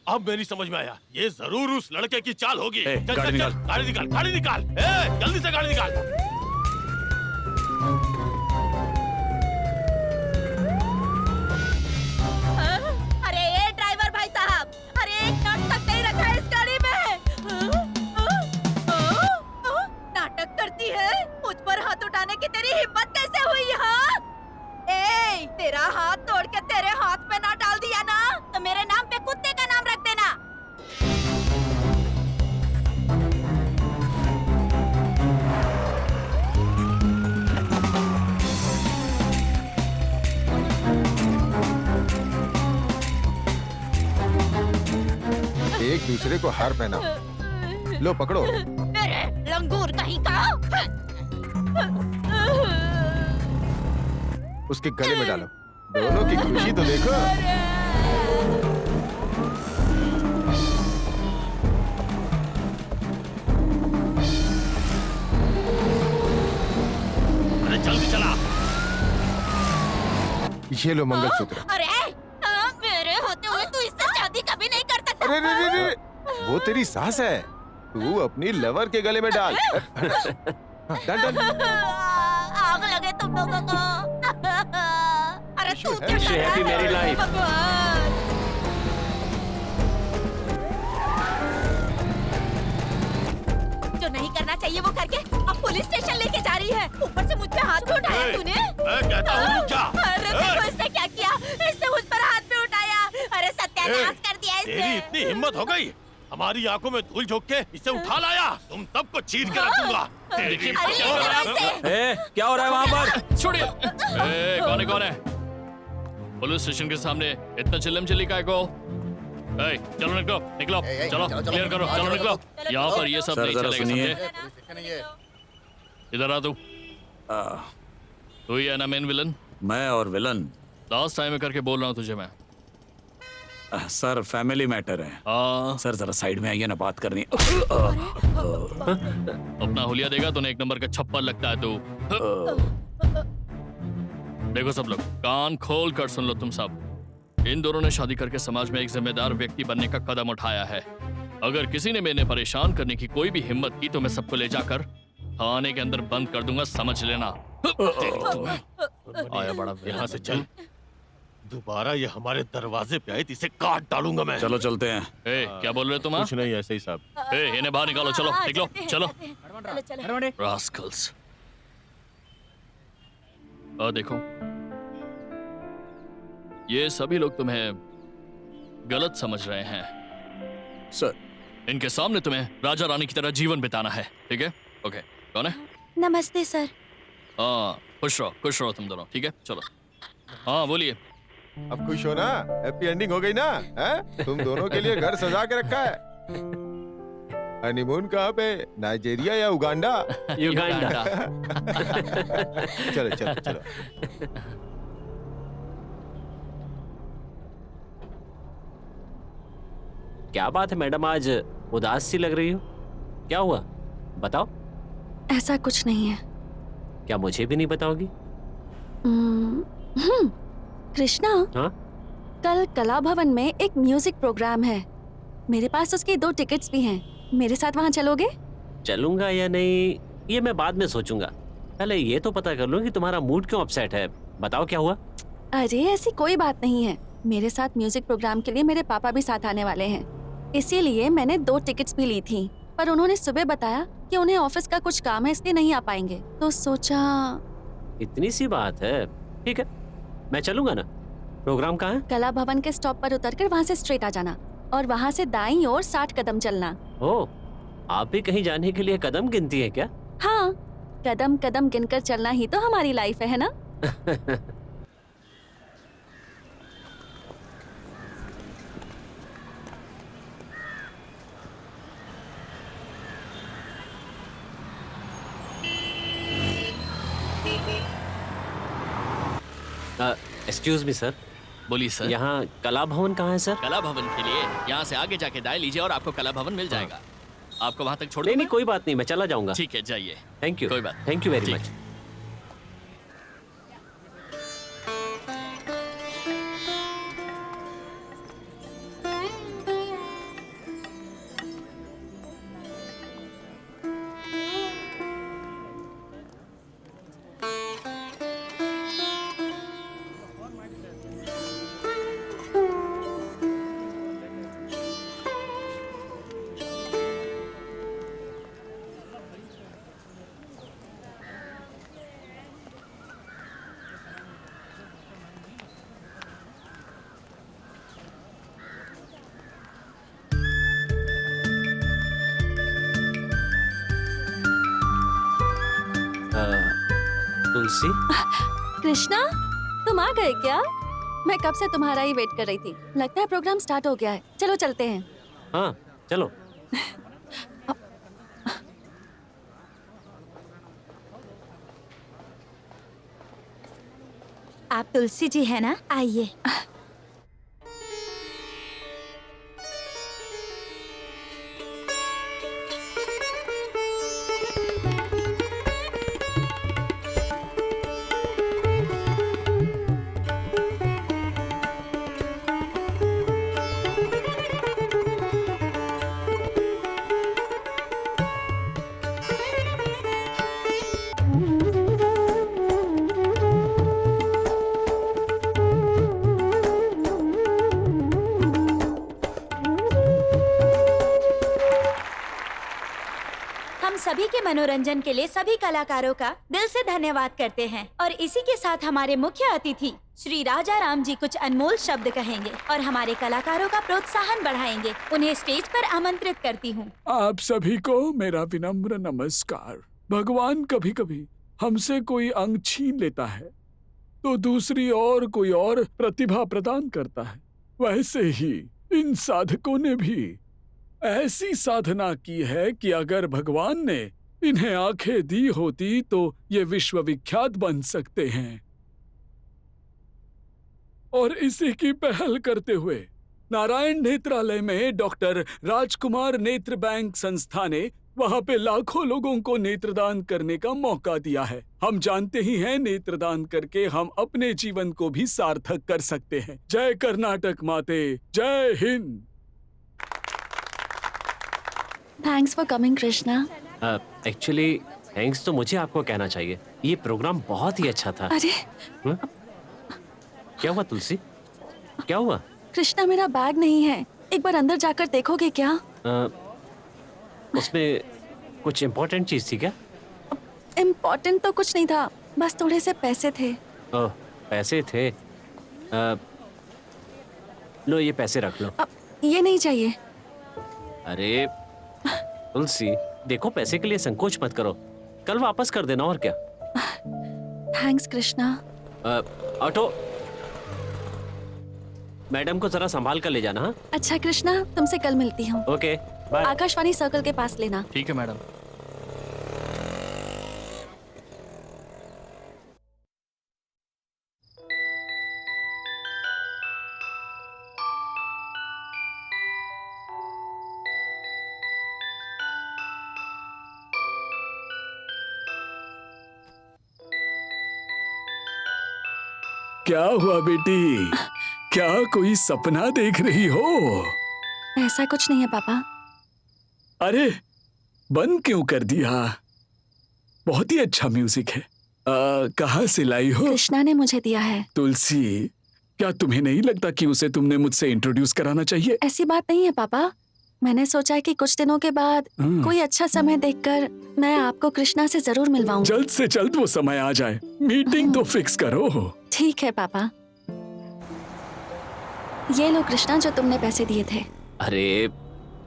अब मेरी समझ में आया, ये जरूर उस लड़के की चाल होगी। चल, गाड़ी निकाल। गाड़ी निकाल, गाड़ी निकाल। जल्दी से गाड़ी निकाल। अरे ये ड्राइवर भाई साहब, अरे एक नट तक नहीं रखा है इस गाड़ी में। नाटक करती है? मुझ पर हाथ उठाने की तेरी हिम्मत कैसे हुई? हाँ, ए, तेरा हाथ तोड़ के तेरे हाथ पे ना डाल दिया ना, तो मेरे नाम पे कुत्ते का नाम रख देना। एक दूसरे को हार पहना। लो पकड़ो। मेरे लंगूर कहीं का। उसके गले में डालो। दोनों की खुशी तो देखो। अरे जल्दी चला। ये लो मंगलसूत्र। अरे मेरे होते हुए तू इससे शादी कभी नहीं कर सकता। अरे रे रे रे, वो तेरी सास है। तू अपनी लवर के गले में डाल। डाल डाल। आग लगे तुम लोगों को। अरे तू क्या कर रहा है? मेरी लाइफ। भगवान। जो नहीं करना चाहिए वो करके अब पुलिस स्टेशन लेके जा रही है। ऊपर से मुझ पे हाथ भी उठाया तूने। मैं कहता हूँ रुक जा। अरे देखो इसने क्या किया? इसने मुझ पर हाथ भी उठाया। अरे सत्यानाश कर दिया इसने। तेरी इतनी हिम्मत हो गई, हमारी आंखों में धूल झोंक के इसे उठा लाया। तुम सबको चीर के रख दूंगा। देखिए क्या हो रहा है वहाँ पर? छोड़िए। कौन है? पुलिस स्टेशन के सामने इतना चिल्लम चिल्ली का को? चलो निकलो निकलो, चलो क्लियर करो, चलो निकलो। यहाँ पर ये सब सर, नहीं जरा चलेगा, सुनिए। समझे? इधर आ तू। तू ही है ना मेन विलन? मैं और विलन लास्ट टाइम करके बोल रहा हूँ तुझे मैं। सर फैमिली मैटर है। सर जरा साइड में आइए ना, बात करनी है। अपना हुलिया देगा तो एक नंबर का छप्पर लगता है तू। देखो सब लोग कान खोल कर सुन लो तुम सब। इन दोनों ने शादी करके समाज में एक जिम्मेदार व्यक्ति बनने का कदम उठाया है। अगर किसी ने मैंने परेशान करने की कोई भी हिम्मत की तो मैं सबको ले जाकर थाने के अंदर बंद कर दूंगा, समझ लेना। आया बड़ा, यहाँ से चल। दोबारा ये हमारे दरवाजे पे आए तो इसे काट डालूंगा मैं। चलो चलते हैं। क्या बोल रहे हो तुम? कुछ नहीं, ऐसे ही साहब। इन्हें बाहर निकालो, चलो निकलो, चलो। चलो रास्कल्स। देखो ये सभी लोग तुम्हें गलत समझ रहे हैं सर। इनके सामने तुम्हें राजा रानी की तरह जीवन बिताना है, ठीक है? ओके, कौन है? नमस्ते सर। हाँ, खुश रहो तुम दोनों, ठीक है? चलो। हाँ बोलिए। अब खुश हो ना? हैप्पी एंडिंग हो गई ना? हैं? तुम दोनों के लिए घर सजा के रखा है। हनीमून कहाँ पे? नाइजीरिया या उगांडा? युगांडा। चलो चलो चलो। क्या बात है मैडम, आज उदास सी लग रही हो? क्या हुआ बताओ। ऐसा कुछ नहीं है। क्या मुझे भी नहीं बताओगी? कृष्णा, हाँ? कल कला भवन में एक म्यूजिक प्रोग्राम है। मेरे पास उसकी 2 टिकट्स भी हैं। मेरे साथ वहाँ चलोगे? चलूंगा या नहीं ये मैं बाद में सोचूंगा। पहले ये तो पता कर लूं कि तुम्हारा मूड क्यों अपसेट है। बताओ क्या हुआ? अरे ऐसी कोई बात नहीं है। मेरे साथ म्यूजिक प्रोग्राम के लिए मेरे पापा भी साथ आने वाले हैं, इसीलिए मैंने 2 टिकट्स भी ली थी। पर उन्होंने सुबह बताया कि उन्हें ऑफिस का कुछ काम है, इसलिए नहीं आ पाएंगे। तो सोचा। इतनी सी बात है, ठीक है मैं चलूंगा ना। प्रोग्राम कहाँ है? कला भवन के स्टॉप पर उतरकर वहाँ से स्ट्रेट आ जाना और वहाँ से दाईं ओर 60 कदम चलना। ओ, आप भी कहीं जाने के लिए कदम गिनती है क्या? हाँ, कदम कदम गिनकर चलना ही तो हमारी लाइफ है ना? Excuse me sir. बोलिए सर। यहाँ कला भवन कहाँ है सर? कला भवन के लिए यहाँ से आगे जाके दाएं लीजिए और आपको कला भवन मिल जाएगा। आपको वहाँ तक छोड़ नहीं, कोई बात नहीं, मैं चला जाऊंगा। ठीक है, जाइए। Thank you. कोई बात। Thank you very much. Tulsi. Krishna, तुम आ गए क्या? मैं कब से तुम्हारा ही वेट कर रही थी। लगता है प्रोग्राम स्टार्ट हो गया है। चलो चलते हैं। हाँ चलो। आप तुलसी जी है ना? आइए। सभी के मनोरंजन के लिए सभी कलाकारों का दिल से धन्यवाद करते हैं। और इसी के साथ हमारे मुख्य अतिथि श्री राजा राम जी कुछ अनमोल शब्द कहेंगे और हमारे कलाकारों का प्रोत्साहन बढ़ाएंगे। उन्हें स्टेज पर आमंत्रित करती हूँ। आप सभी को मेरा विनम्र नमस्कार। भगवान कभी कभी हमसे कोई अंग छीन लेता है तो दूसरी और कोई और प्रतिभा प्रदान करता है। वैसे ही इन साधकों ने भी ऐसी साधना की है कि अगर भगवान ने इन्हें आंखें दी होती तो ये विश्वविख्यात बन सकते हैं। और इसी की पहल करते हुए नारायण नेत्रालय में डॉक्टर राजकुमार नेत्र बैंक संस्था ने वहां पे लाखों लोगों को नेत्रदान करने का मौका दिया है। हम जानते ही हैं नेत्रदान करके हम अपने जीवन को भी सार्थक कर सकते हैं। जय कर्नाटक माते, जय Hind. Thanks for coming Krishna. Actually thanks तो मुझे आपको कहना चाहिए। ये प्रोग्राम बहुत ही अच्छा था। अरे क्या हुआ तुलसी, क्या हुआ? कृष्णा मेरा बैग नहीं है, एक बार अंदर जाकर देखोगे क्या? उसमें कुछ इम्पोर्टेंट चीज थी क्या? इम्पोर्टेंट तो कुछ नहीं था, बस थोड़े से पैसे थे। ओह, पैसे थे। लो ये पैसे रख लो। ये नहीं चाहिए। अरे तुलसी देखो, पैसे के लिए संकोच मत करो, कल वापस कर देना और क्या। थैंक्स कृष्णा। ऑटो, मैडम को जरा संभाल कर ले जाना। हाँ? अच्छा कृष्णा, तुमसे कल मिलती हूँ। Okay bye. आकाशवाणी सर्कल के पास लेना। ठीक है मैडम। क्या हुआ बेटी, क्या कोई सपना देख रही हो? ऐसा कुछ नहीं है पापा। अरे बंद क्यों कर दिया? बहुत ही अच्छा म्यूजिक है। कहाँ से लाई हो? कृष्णा ने मुझे दिया है। तुलसी, क्या तुम्हें नहीं लगता कि उसे तुमने मुझसे इंट्रोड्यूस कराना चाहिए? ऐसी बात नहीं है पापा, मैंने सोचा है कि कुछ दिनों के बाद कोई अच्छा समय देखकर मैं आपको कृष्णा से जरूर मिलवाऊंगी। जल्द से जल्द वो समय आ जाए, मीटिंग तो फिक्स करो। ठीक है पापा। ये लो कृष्णा, जो तुमने पैसे दिए थे। अरे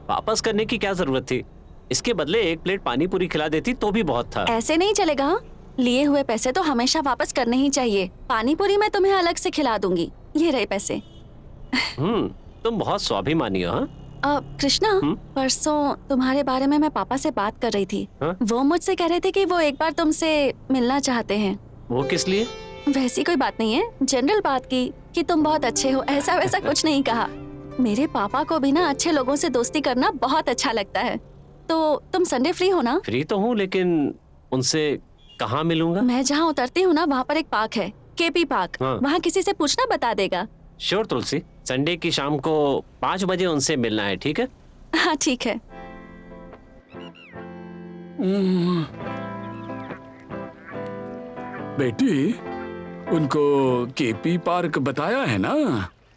वापस करने की क्या जरूरत थी? इसके बदले एक प्लेट पानी पूरी खिला देती तो भी बहुत था। ऐसे नहीं चलेगा, लिए हुए पैसे तो हमेशा वापस करने ही चाहिए। पानी पूरी मैं तुम्हें अलग से खिला दूंगी। ये रहे पैसे। तुम बहुत स्वाभिमानी हो। हाँ? कृष्णा, परसों तुम्हारे बारे में मैं पापा से बात कर रही थी। वो मुझसे कह रहे थे कि वो एक बार तुमसे मिलना चाहते हैं। वो किस लिए? वैसी कोई बात नहीं है, जनरल बात की कि तुम बहुत अच्छे हो, ऐसा वैसा कुछ नहीं कहा। मेरे पापा को भी ना अच्छे लोगों से दोस्ती करना बहुत अच्छा लगता है। तो तुम संडे फ्री हो ना? फ्री तो हूँ, लेकिन उनसे कहाँ मिलूंगा? मैं जहाँ उतरती हूँ ना, वहाँ पर एक पार्क है, केपी पार्क। वहाँ किसी से पूछना, बता देगा। श्योर तुलसी, संडे की शाम को 5 बजे उनसे मिलना है, ठीक है? हाँ ठीक है। बेटी, उनको केपी पार्क बताया है ना?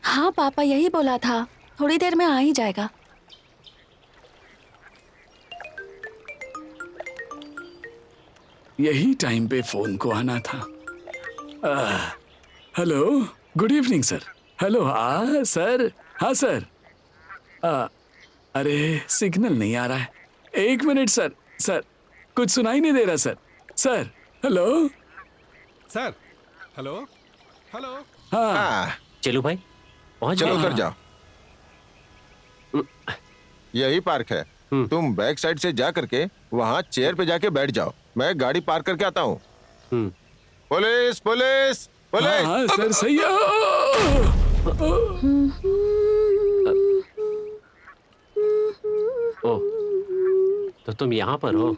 हाँ पापा, यही बोला था, थोड़ी देर में आ ही जाएगा। यही टाइम पे फोन को आना था। Hello, good evening sir. Hello, हाँ सर। हाँ सर। अरे सिग्नल नहीं आ रहा है, 1 मिनट सर। सर कुछ सुनाई नहीं दे रहा sir. Sir hello sir. Hello hello. हाँ चलो भाई, पहुंच चलो गए। उतर जाओ। यही पार्क है, तुम बैक साइड से जा करके वहाँ चेयर पे जाके बैठ जाओ, मैं गाड़ी पार्क करके आता हूँ। Police police police. हाँ सर, सही है। ओह, तो तुम यहाँ पर हो?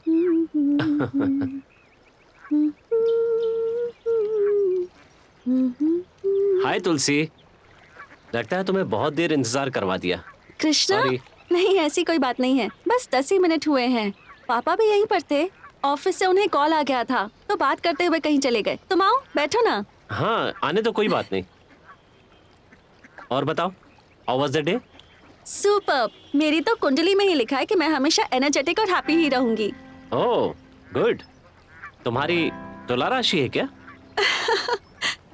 हाय तुलसी, लगता है तुम्हें बहुत देर इंतजार करवा दिया। कृष्णा, Sorry। नहीं ऐसी कोई बात नहीं है, बस 10 ही मिनट हुए हैं। पापा भी यहीं पर थे, ऑफिस से उन्हें कॉल आ गया था तो बात करते हुए कहीं चले गए। तुम आओ, बैठो ना। हाँ, आने तो कोई बात नहीं। और बताओ, how was the day? Superb. मेरी तो कुंडली में ही लिखा है कि मैं हमेशा एनर्जेटिक और हैप्पी ही रहूंगी। Oh good. तुम्हारी तुला राशि है क्या?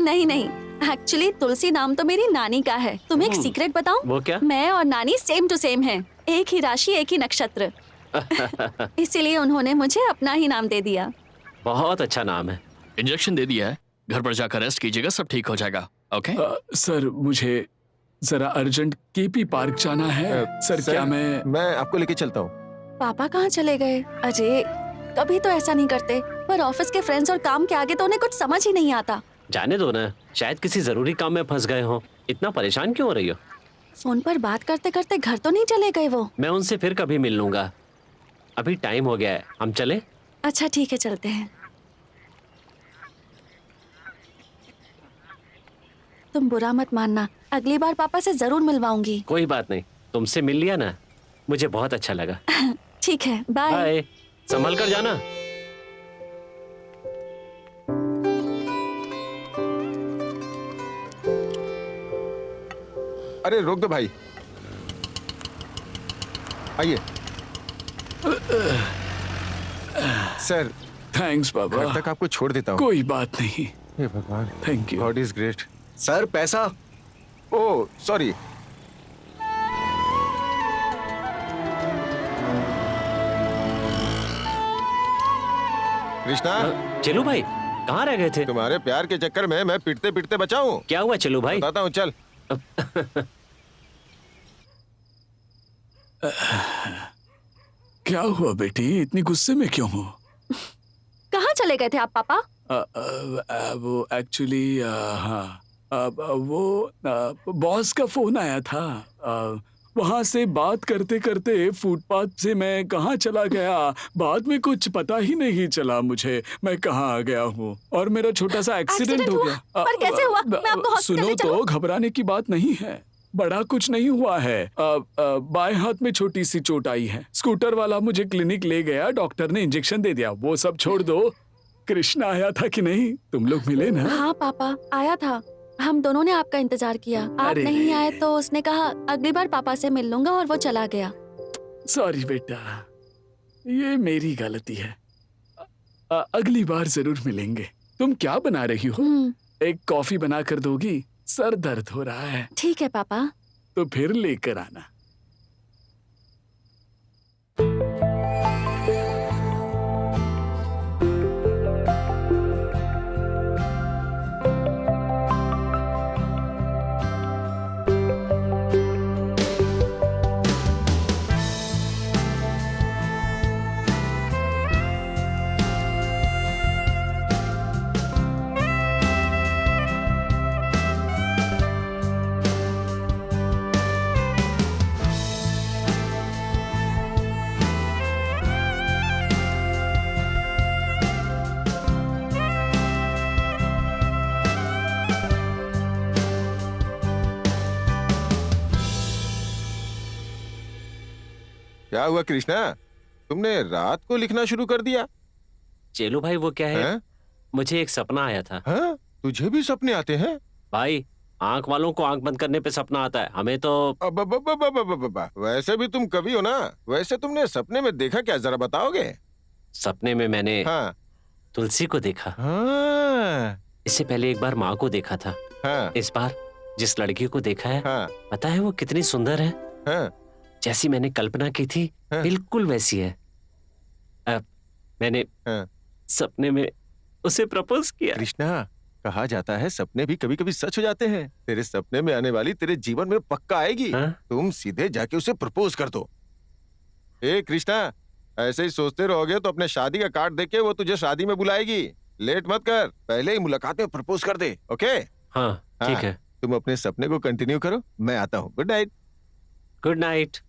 नहीं नहीं, एक्चुअली तुलसी नाम तो मेरी नानी का है। तुम्हें एक सीक्रेट बताऊं? वो क्या? मैं और नानी सेम टू सेम हैं, एक ही राशि, एक ही नक्षत्र। इसीलिए उन्होंने मुझे अपना ही नाम दे दिया। बहुत अच्छा नाम है। इंजेक्शन दे दिया है, घर पर जाकर रेस्ट कीजिएगा, सब ठीक हो जाएगा। ओके? सर मुझे जरा अर्जेंट केपी पार्क जाना है। सर क्या मैं आपको लेके चलता हूँ। पापा कहाँ चले गए? अजय कभी तो ऐसा नहीं करते, पर ऑफिस के फ्रेंड्स और काम के आगे तो उन्हें कुछ समझ ही नहीं आता। जाने दो ना, शायद किसी जरूरी काम में फंस गए हो। इतना परेशान क्यों हो रही हो? फोन पर बात करते करते घर तो नहीं चले गए वो? मैं उनसे फिर कभी मिल लूंगा, अभी टाइम हो गया है, हम चले? अच्छा ठीक है, चलते हैं। तुम बुरा मत मानना, अगली बार पापा से जरूर मिलवाऊंगी। कोई बात नहीं, तुमसे मिल लिया ना, मुझे बहुत अच्छा लगा। ठीक है, बाय। बाय, संभल कर जाना। अरे रोक दो भाई, आइए। सर थैंक्स बाबा। घर तक आपको छोड़ देता हूँ। कोई बात नहीं। हे भगवान, thank you. God is great. Sir पैसा। Oh sorry. कृष्णा। चलू भाई, कहाँ रह गए थे? तुम्हारे प्यार के चक्कर में मैं पिटते पिटते बचा हूँ। क्या हुआ चलू भाई? बताता हूँ, चल। क्या हुआ बेटी, इतनी गुस्से में क्यों हो? कहाँ चले गए थे आप पापा? वो एक्चुअली हाँ, वो बॉस का फोन आया था। वहां से बात करते करते फुटपाथ से मैं कहाँ चला गया, बाद में कुछ पता ही नहीं चला मुझे मैं कहाँ आ गया हूँ, और मेरा छोटा सा एक्सीडेंट हो गया। पर कैसे हुआ? मैं आपको हॉस्पिटल सुनो ले चलूं? तो, घबराने की बात नहीं है, बड़ा कुछ नहीं हुआ है। बाएं हाथ में छोटी सी चोट आई है। स्कूटर वाला मुझे क्लिनिक ले गया, डॉक्टर ने इंजेक्शन दे दिया। वो सब छोड़ दो, कृष्णा आया था कि नहीं? तुम लोग मिले ना? हाँ पापा, आया था। हम दोनों ने आपका इंतजार किया, आप अरे। नहीं आए तो उसने कहा अगली बार पापा से मिल लूंगा, और वो चला गया। सॉरी बेटा, ये मेरी गलती है। अगली बार जरूर मिलेंगे। तुम क्या बना रही हो? एक कॉफी बना कर दोगी? सर दर्द हो रहा है। ठीक है पापा। तो फिर लेकर आना। क्या हुआ कृष्णा, तुमने रात को लिखना शुरू कर दिया? चेलू भाई वो क्या है? मुझे एक सपना आया था। हाँ? तुझे भी सपने आते हैं? भाई, आंख वालों को आंख बंद करने पे सपना आता है, हमें तो। वैसे भी तुम कवि हो ना, वैसे तुमने सपने में देखा क्या, जरा बताओगे? सपने में मैंने तुलसी को देखा। इससे पहले एक बार माँ को देखा था। इस बार जिस लड़की को देखा है, पता है वो कितनी सुंदर है? जैसी मैंने कल्पना की थी, बिल्कुल वैसी है। अब मैंने सपने में उसे प्रपोज किया। कृष्णा, कहा जाता है सपने भी कभी कभी सच हो जाते हैं। तेरे सपने में आने वाली तेरे जीवन में पक्का आएगी। तुम सीधे जाके उसे प्रपोज कर दो। ए कृष्णा, ऐसे ही सोचते रहोगे तो अपने शादी का कार्ड देके वो तुझे शादी में बुलाएगी। लेट मत कर, पहले ही मुलाकात में प्रपोज कर दे। ओके? हाँ ठीक है। तुम अपने सपने को कंटिन्यू करो, मैं आता हूँ। Good night. Good night.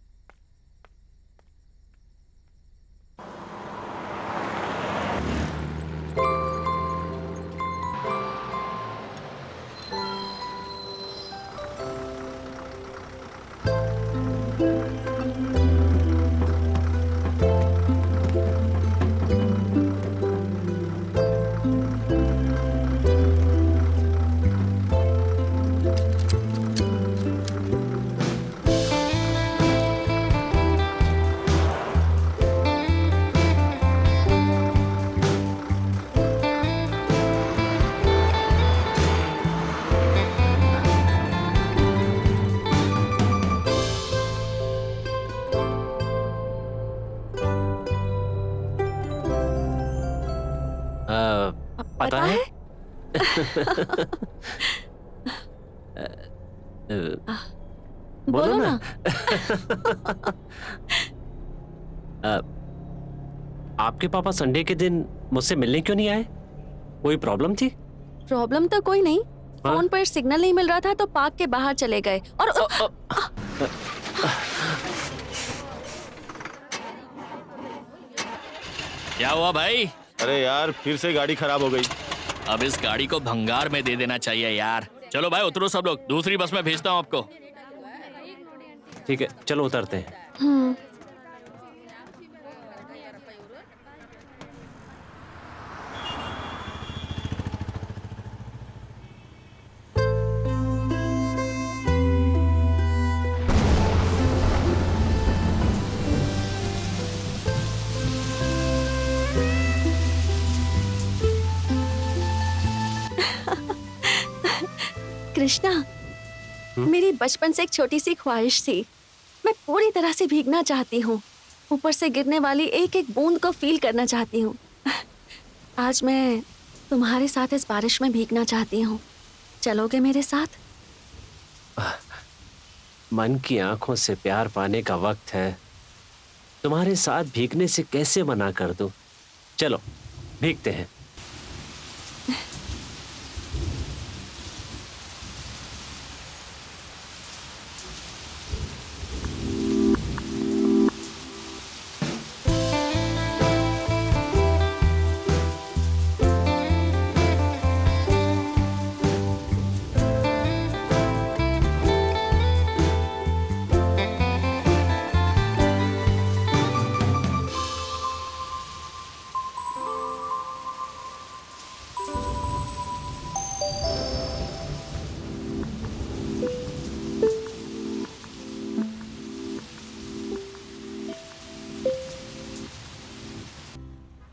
पता है? बोलो ना। आपके पापा संडे के दिन मुझसे मिलने क्यों नहीं आए? कोई प्रॉब्लम थी? प्रॉब्लम तो कोई नहीं, फोन पर सिग्नल नहीं मिल रहा था तो पार्क के बाहर चले गए और क्या हुआ भाई? अरे यार फिर से गाड़ी खराब हो गई। अब इस गाड़ी को भंगार में दे देना चाहिए यार। चलो भाई उतरो सब लोग, दूसरी बस में भेजता हूँ आपको। ठीक है चलो उतरते हैं। कृष्णा, मेरी बचपन से एक छोटी सी ख्वाहिश थी। मैं पूरी तरह से भीगना चाहती हूँ, ऊपर से गिरने वाली एक एक बूंद को फील करना चाहती हूँ। आज मैं तुम्हारे साथ इस बारिश में भीगना चाहती हूँ। चलोगे मेरे साथ? मन की आंखों से प्यार पाने का वक्त है। तुम्हारे साथ भीगने से कैसे मना कर दूं? चलो भीगते हैं।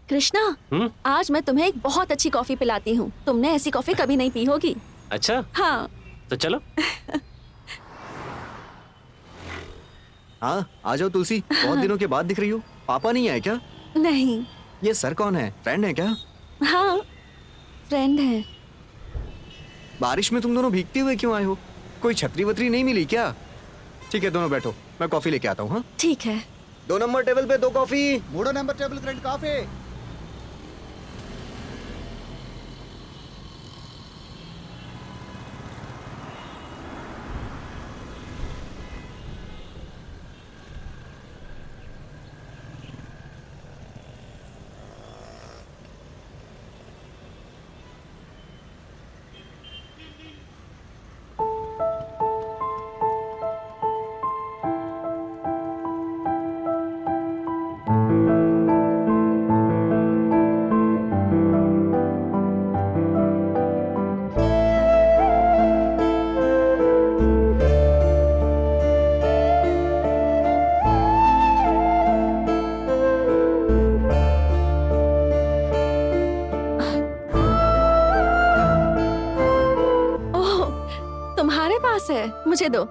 कृष्णा, आज मैं तुम्हें एक बहुत अच्छी कॉफी पिलाती हूँ। तुमने ऐसी कॉफी कभी नहीं पी होगी। अच्छा हाँ तो चलो। हाँ आ जाओ तुलसी, बहुत दिनों के बाद दिख रही हो। पापा नहीं आए क्या? नहीं। ये सर कौन है? फ्रेंड है क्या? हाँ फ्रेंड है। बारिश में तुम दोनों भीगते हुए क्यों आए हो? कोई छतरी वतरी नहीं मिली क्या? ठीक है दोनों बैठो, मैं कॉफी लेके आता हूँ। हाँ ठीक है। 2 नंबर टेबल पे 2 कॉफी। 3 नंबर टेबल కి 2 కాఫీ। मुझे दो।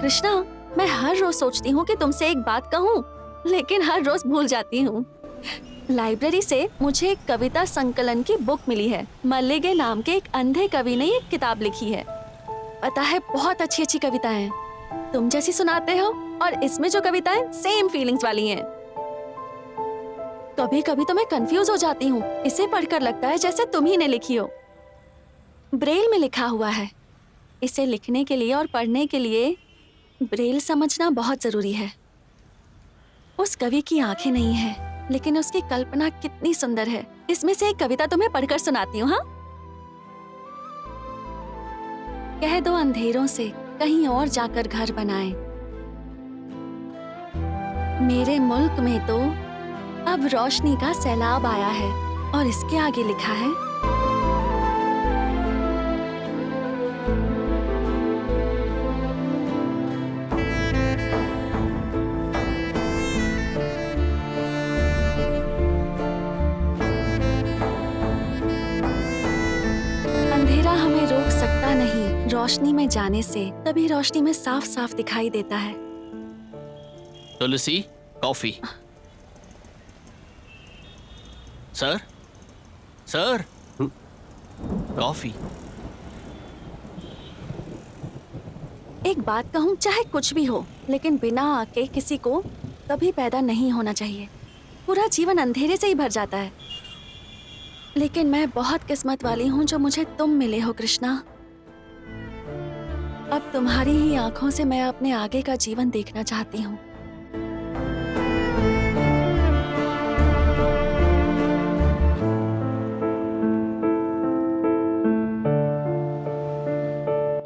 कृष्णा, मैं हर रोज सोचती हूँ कि तुमसे एक बात कहूँ, लेकिन हर रोज भूल जाती हूँ। लाइब्रेरी से मुझे एक कविता संकलन की बुक मिली है। मल्लिगे नाम के एक अंधे कवि ने एक किताब लिखी है। पता है, बहुत अच्छी अच्छी कविताएं तुम जैसी सुनाते हो, और इसमें जो कविताएं सेम फीलिंग्स वाली हैं। कभी कभी तो मैं कंफ्यूज हो जाती हूँ। इसे पढ़कर लगता है जैसे तुम ही ने लिखी हो। ब्रेल में लिखा हुआ है। इसे लिखने के लिए और पढ़ने के लिए ब्रेल समझना बहुत जरूरी है। उस कवि की आंखें नहीं है, लेकिन उसकी कल्पना कितनी सुंदर है। इसमें से एक कविता तुम्हें पढ़कर सुनाती हूँ। हाँ, कह दो अंधेरों से कहीं और जाकर घर बनाए। मेरे मुल्क में तो अब रोशनी का सैलाब आया है। और इसके आगे लिखा है, अंधेरा हमें रोक सकता नहीं रोशनी में जाने से, तभी रोशनी में साफ साफ दिखाई देता है। तुलसी, कॉफी। Sir, sir, coffee. एक बात कहूँ, चाहे कुछ भी हो, लेकिन बिना आँख के किसी को कभी पैदा नहीं होना चाहिए। पूरा जीवन अंधेरे से ही भर जाता है। लेकिन मैं बहुत किस्मत वाली हूँ जो मुझे तुम मिले हो कृष्णा। अब तुम्हारी ही आंखों से मैं अपने आगे का जीवन देखना चाहती हूँ।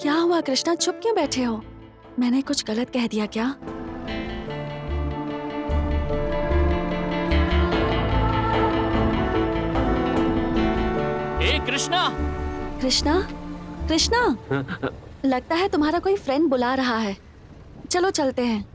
क्या हुआ कृष्णा, चुप क्यों बैठे हो? मैंने कुछ गलत कह दिया क्या? ए कृष्णा! कृष्णा, कृष्णा, लगता है तुम्हारा कोई फ्रेंड बुला रहा है। चलो चलते हैं।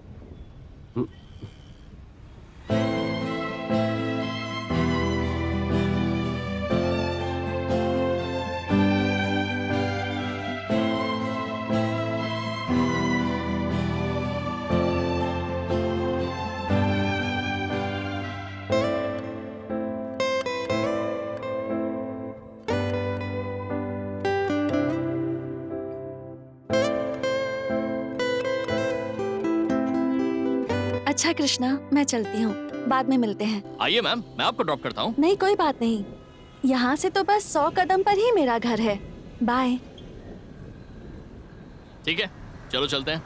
अच्छा कृष्णा, मैं चलती हूँ, बाद में मिलते हैं। आइए मैम, मैं आपको ड्रॉप करता हूँ। नहीं, कोई बात नहीं, यहाँ से तो बस 100 कदम पर ही मेरा घर है। बाय। ठीक है, चलो चलते हैं।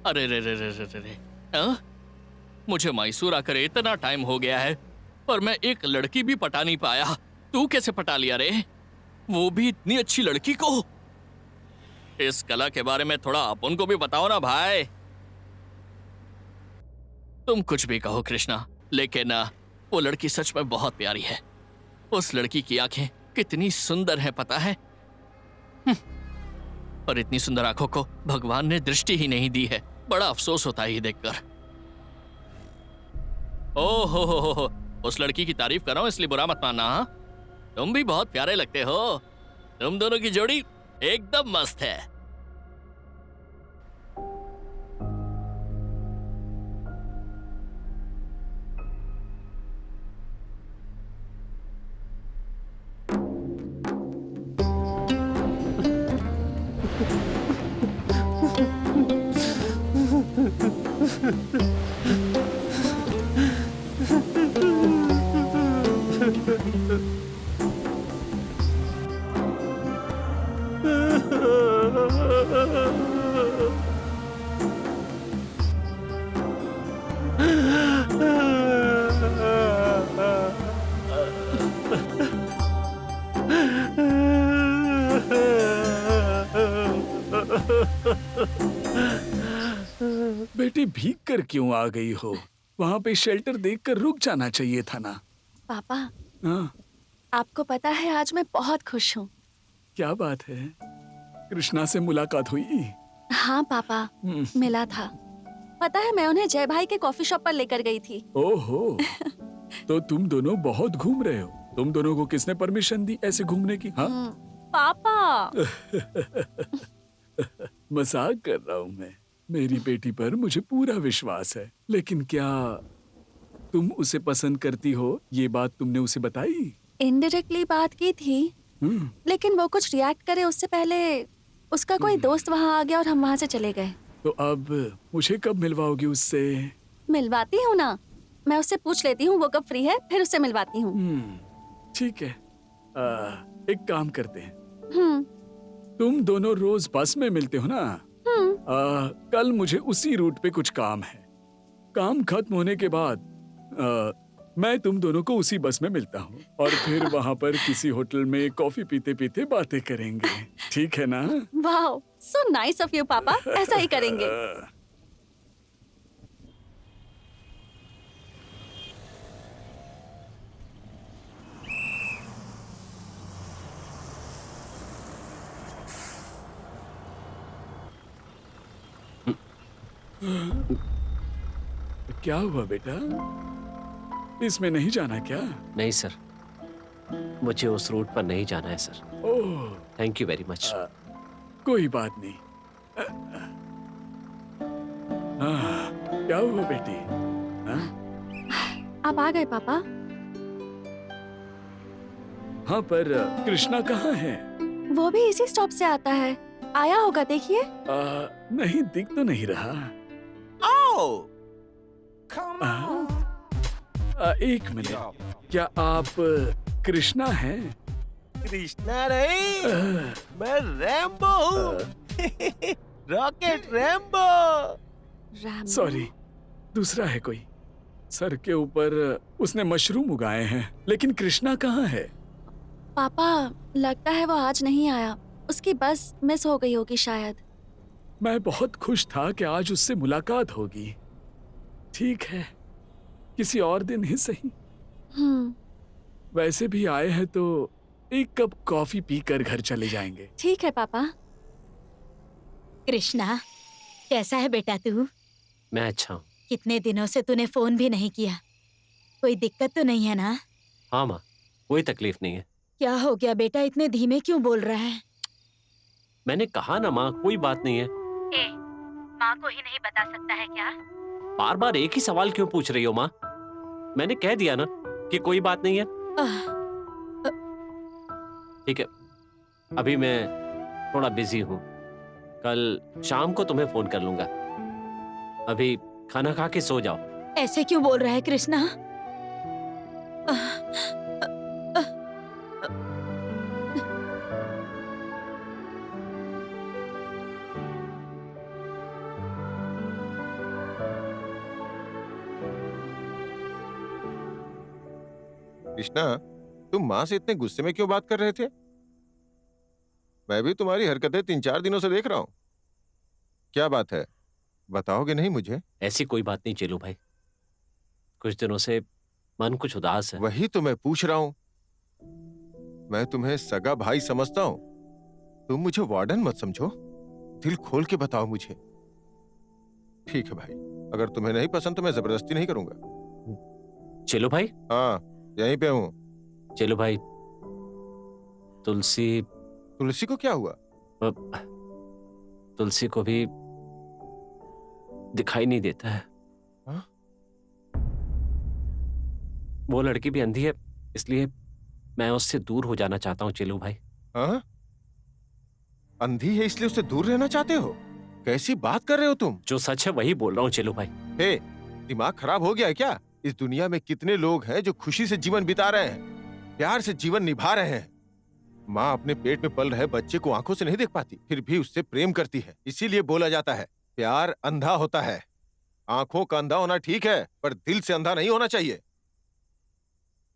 अरे रे रे रे रे रे, हाँ? मुझे मैसूर आकर इतना टाइम हो गया है और मैं एक लड़की भी पटा नहीं पाया। तू कैसे पटा लिया रे? वो भी इतनी अच्छी लड़की को। इस कला के बारे में थोड़ा अपन को भी बताओ ना भाई। तुम कुछ भी कहो कृष्णा, लेकिन वो लड़की सच में बहुत प्यारी है। उस लड़की की आंखें कितनी सुंदर हैं पता है? और इतनी सुंदर आंखों को भगवान ने दृष्टि ही नहीं दी है। बड़ा अफसोस होता है ये देखकर। ओ हो, उस लड़की की तारीफ कर रहा हूं इसलिए बुरा मत मानना। हाँ, तुम भी बहुत प्यारे लगते हो। तुम दोनों की जोड़ी एकदम मस्त है। बेटी भीग कर क्यों आ गई हो? वहाँ पे शेल्टर देखकर रुक जाना चाहिए था ना। पापा, हाँ, आपको पता है आज मैं बहुत खुश हूँ। क्या बात है? कृष्णा से मुलाकात हुई? हाँ पापा, मिला था। पता है मैं उन्हें जय भाई के कॉफी शॉप पर लेकर गई थी। ओहो, तो तुम दोनों बहुत घूम रहे हो। तुम दोनों को किसने परमिशन दी ऐसे घूमने की? हाँ पापा। मजाक कर रहा हूँ मैं। मेरी बेटी पर मुझे पूरा विश्वास है। लेकिन क्या तुम उसे पसंद करती हो? ये बात तुमने उसे बताई? इनडायरेक्टली बात की थी, लेकिन वो कुछ रिएक्ट करे उससे पहले उसका कोई दोस्त वहाँ आ गया और हम वहाँ से चले गए। तो अब मुझे कब मिलवाओगी उससे? मिलवाती हूँ ना, मैं उससे पूछ लेती हूँ वो कब फ्री है, फिर उससे मिलवाती हूँ। ठीक है, एक काम करते हैं। तुम दोनों रोज बस में मिलते हो ना? कल मुझे उसी रूट पे कुछ काम है। काम खत्म होने के बाद मैं तुम दोनों को उसी बस में मिलता हूँ और फिर वहाँ पर किसी होटल में कॉफी पीते पीते बातें करेंगे। ठीक है ना? वाह, सो नाइस ऑफ यू पापा, ऐसा ही करेंगे। क्या हुआ बेटा? इसमें नहीं जाना क्या? नहीं सर, मुझे उस रूट पर नहीं जाना है sir. Oh, thank you very much. कोई बात नहीं। क्या हुआ बेटी? हाँ? आप आ गए पापा? हाँ, पर कृष्णा कहाँ है? वो भी इसी स्टॉप से आता है। आया होगा, देखिए। नहीं, दिख तो नहीं रहा। एक मिनट, क्या आप कृष्णा हैं? कृष्णा नहीं, मैं रैम्बो हूँ। Rocket Rambo. सॉरी, दूसरा है कोई। सर के ऊपर उसने मशरूम उगाए हैं, लेकिन कृष्णा कहाँ है? पापा, लगता है वो आज नहीं आया। उसकी बस मिस हो गई होगी शायद। मैं बहुत खुश था कि आज उससे मुलाकात होगी। ठीक है, किसी और दिन ही सही। वैसे भी आए हैं तो एक कप कॉफी पीकर घर चले जाएंगे। ठीक है पापा। कृष्णा, कैसा है बेटा तू? मैं अच्छा हूँ। कितने दिनों से तूने फोन भी नहीं किया। कोई दिक्कत तो नहीं है ना? हाँ माँ, कोई तकलीफ नहीं है। क्या हो गया बेटा, इतने धीमे क्यों बोल रहा है? मैंने कहा ना माँ, कोई बात नहीं है। माँ को ही नहीं बता सकता है क्या? बार बार एक ही सवाल क्यों पूछ रही हो माँ? मैंने कह दिया ना कि कोई बात नहीं है। ठीक है, अभी मैं थोड़ा बिजी हूँ। कल शाम को तुम्हें फोन कर लूंगा। अभी खाना खा के सो जाओ। ऐसे क्यों बोल रहा है कृष्णा? कृष्णा, तुम माँ से इतने गुस्से में क्यों बात कर रहे थे? मैं भी तुम्हारी हरकतें 3-4 दिनों से देख रहा हूँ। क्या बात है, बताओगे नहीं मुझे? ऐसी कोई बात नहीं चेलू भाई, कुछ दिनों से मन कुछ उदास है। वही तो मैं पूछ रहा हूँ। मैं तुम्हें सगा भाई समझता हूँ, तुम मुझे वार्डन मत समझो। दिल खोल के बताओ मुझे। ठीक है भाई, अगर तुम्हें नहीं पसंद तो मैं जबरदस्ती नहीं करूंगा। चेलू भाई? हाँ, यहीं पे हूँ। चेलू भाई, तुलसी को क्या हुआ? तुलसी को भी दिखाई नहीं देता है। हाँ? वो लड़की भी अंधी है, इसलिए मैं उससे दूर हो जाना चाहता हूँ चेलू भाई। हाँ? अंधी है इसलिए उससे दूर रहना चाहते हो? कैसी बात कर रहे हो तुम? जो सच है वही बोल रहा हूँ चेलू भाई। हे, दिमाग खराब हो गया है क्या? इस दुनिया में कितने लोग हैं जो खुशी से जीवन बिता रहे हैं, प्यार से जीवन निभा रहे हैं। माँ अपने पेट में पल रहे बच्चे को आंखों से नहीं देख पाती, फिर भी उससे प्रेम करती है। इसीलिए बोला जाता है, प्यार अंधा होता है। आंखों का अंधा होना ठीक है, पर दिल से अंधा नहीं होना चाहिए।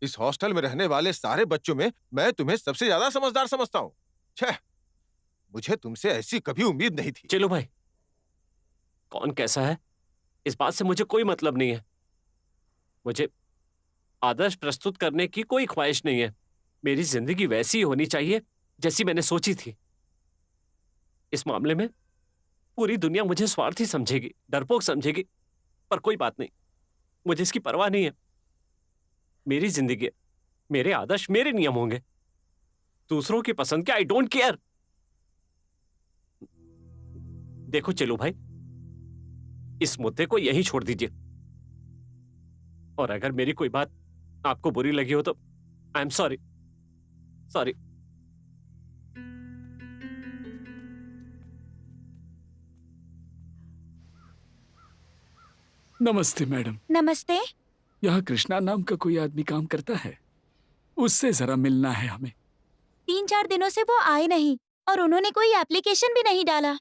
इस हॉस्टल में रहने वाले सारे बच्चों में मैं तुम्हें सबसे ज्यादा समझदार समझता हूँ। छह, मुझे तुमसे ऐसी कभी उम्मीद नहीं थी। चलो भाई, कौन कैसा है इस बात से मुझे कोई मतलब नहीं है। मुझे आदर्श प्रस्तुत करने की कोई ख्वाहिश नहीं है। मेरी जिंदगी वैसी होनी चाहिए जैसी मैंने सोची थी। इस मामले में पूरी दुनिया मुझे स्वार्थी समझेगी, डरपोक समझेगी, पर कोई बात नहीं, मुझे इसकी परवाह नहीं है। मेरी जिंदगी है, मेरे आदर्श, मेरे नियम होंगे। दूसरों की पसंद के आई डोंट केयर। देखो चलो भाई, इस मुद्दे को यहीं छोड़ दीजिए, और अगर मेरी कोई बात आपको बुरी लगी हो तो आई एम सॉरी। सॉरी। नमस्ते मैडम। नमस्ते। यहाँ कृष्णा नाम का कोई आदमी काम करता है? उससे जरा मिलना है हमें। 3-4 दिनों से वो आए नहीं, और उन्होंने कोई एप्लीकेशन भी नहीं डाला।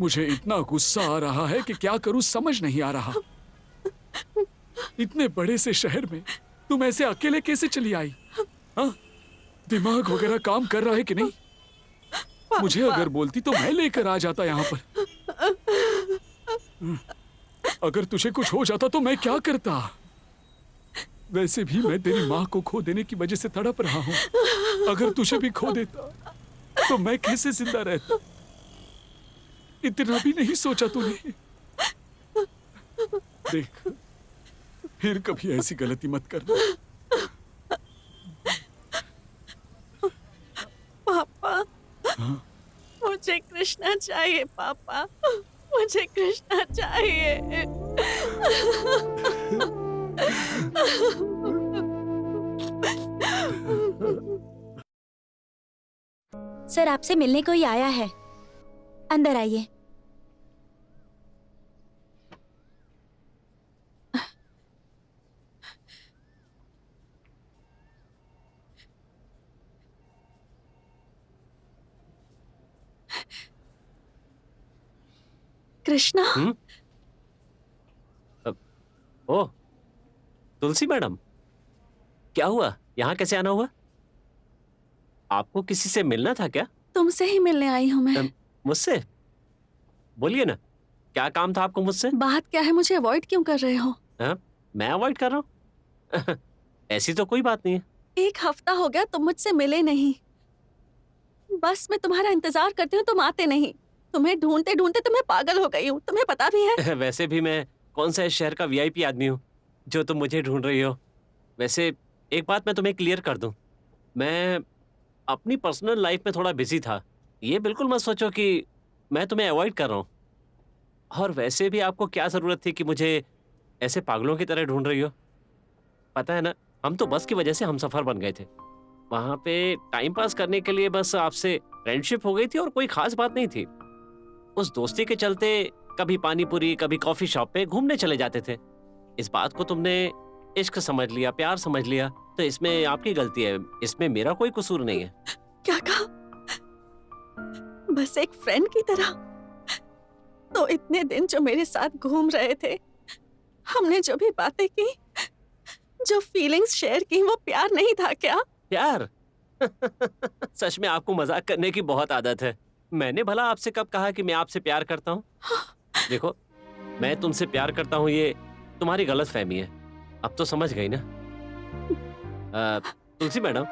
मुझे इतना गुस्सा आ रहा है कि क्या करूं समझ नहीं आ रहा। इतने बड़े से शहर में तुम ऐसे अकेले कैसे चली आई? हाँ? दिमाग वगैरह काम कर रहा है कि नहीं? मुझे अगर बोलती तो मैं लेकर आ जाता यहाँ पर। अगर तुझे कुछ हो जाता तो मैं क्या करता? वैसे भी मैं तेरी माँ को खो देने की वजह से तड़प रहा हूँ। अगर तुझे भी खो देता तो मैं कैसे जिंदा रहता? इतना भी नहीं सोचा तूने। देख, फिर कभी ऐसी गलती मत करना। पापा, हाँ? मुझे कृष्णा चाहिए पापा, मुझे कृष्णा चाहिए। सर, आपसे मिलने कोई आया है, अंदर आइए। कृष्णा। ओह, तुलसी मैडम, क्या हुआ? यहाँ कैसे आना हुआ? आपको किसी से मिलना था क्या? तुमसे ही मिलने आई हूँ मैं। मुझसे? बोलिए ना, क्या काम था आपको मुझसे? बात क्या है, मुझे अवॉइड क्यों कर रहे हो? हाँ? मैं अवॉइड कर रहा हूँ? ऐसी तो कोई बात नहीं है। 1 हफ्ता हो गया तुम मुझसे मिले नहीं। बस मैं तुम्हारा इंतजार करती हूँ, तुम आते नहीं। तुम्हें ढूंढते ढूंढते तुम्हें पागल हो गई हूँ, तुम्हें पता भी है। वैसे भी मैं कौन सा इस शहर का वीआईपी आदमी हूँ जो तुम मुझे ढूंढ रही हो। वैसे एक बात मैं तुम्हें क्लियर कर दूं, मैं अपनी पर्सनल लाइफ में थोड़ा बिजी था। ये बिल्कुल मत सोचो कि मैं तुम्हें अवॉइड कर रहा हूँ। और वैसे भी आपको क्या ज़रूरत थी कि मुझे ऐसे पागलों की तरह ढूंढ रही हो? पता है ना, हम तो बस की वजह से हमसफर बन गए थे। वहाँ पे टाइम पास करने के लिए बस आपसे फ्रेंडशिप हो गई थी और कोई खास बात नहीं थी। उस दोस्ती के चलते कभी पानीपुरी, कभी कॉफी शॉप पे घूमने चले जाते थे। इस बात को तुमने इश्क समझ लिया, प्यार समझ लिया, तो इसमें आपकी गलती है, इसमें मेरा कोई कसूर नहीं है। क्या कहा? बस एक फ्रेंड की तरह? तो इतने दिन जो मेरे साथ घूम रहे थे, हमने जो भी बातें की, जो फीलिंग्स शेयर की, वो प्यार नहीं था क्या? प्यार? सच में आपको मजाक करने की बहुत आदत है। मैंने भला आपसे कब कहा कि मैं आपसे प्यार करता हूँ? देखो, मैं तुमसे प्यार करता हूँ ये तुम्हारी गलत फहमी है। अब तो समझ गई ना? तुलसी मैडम,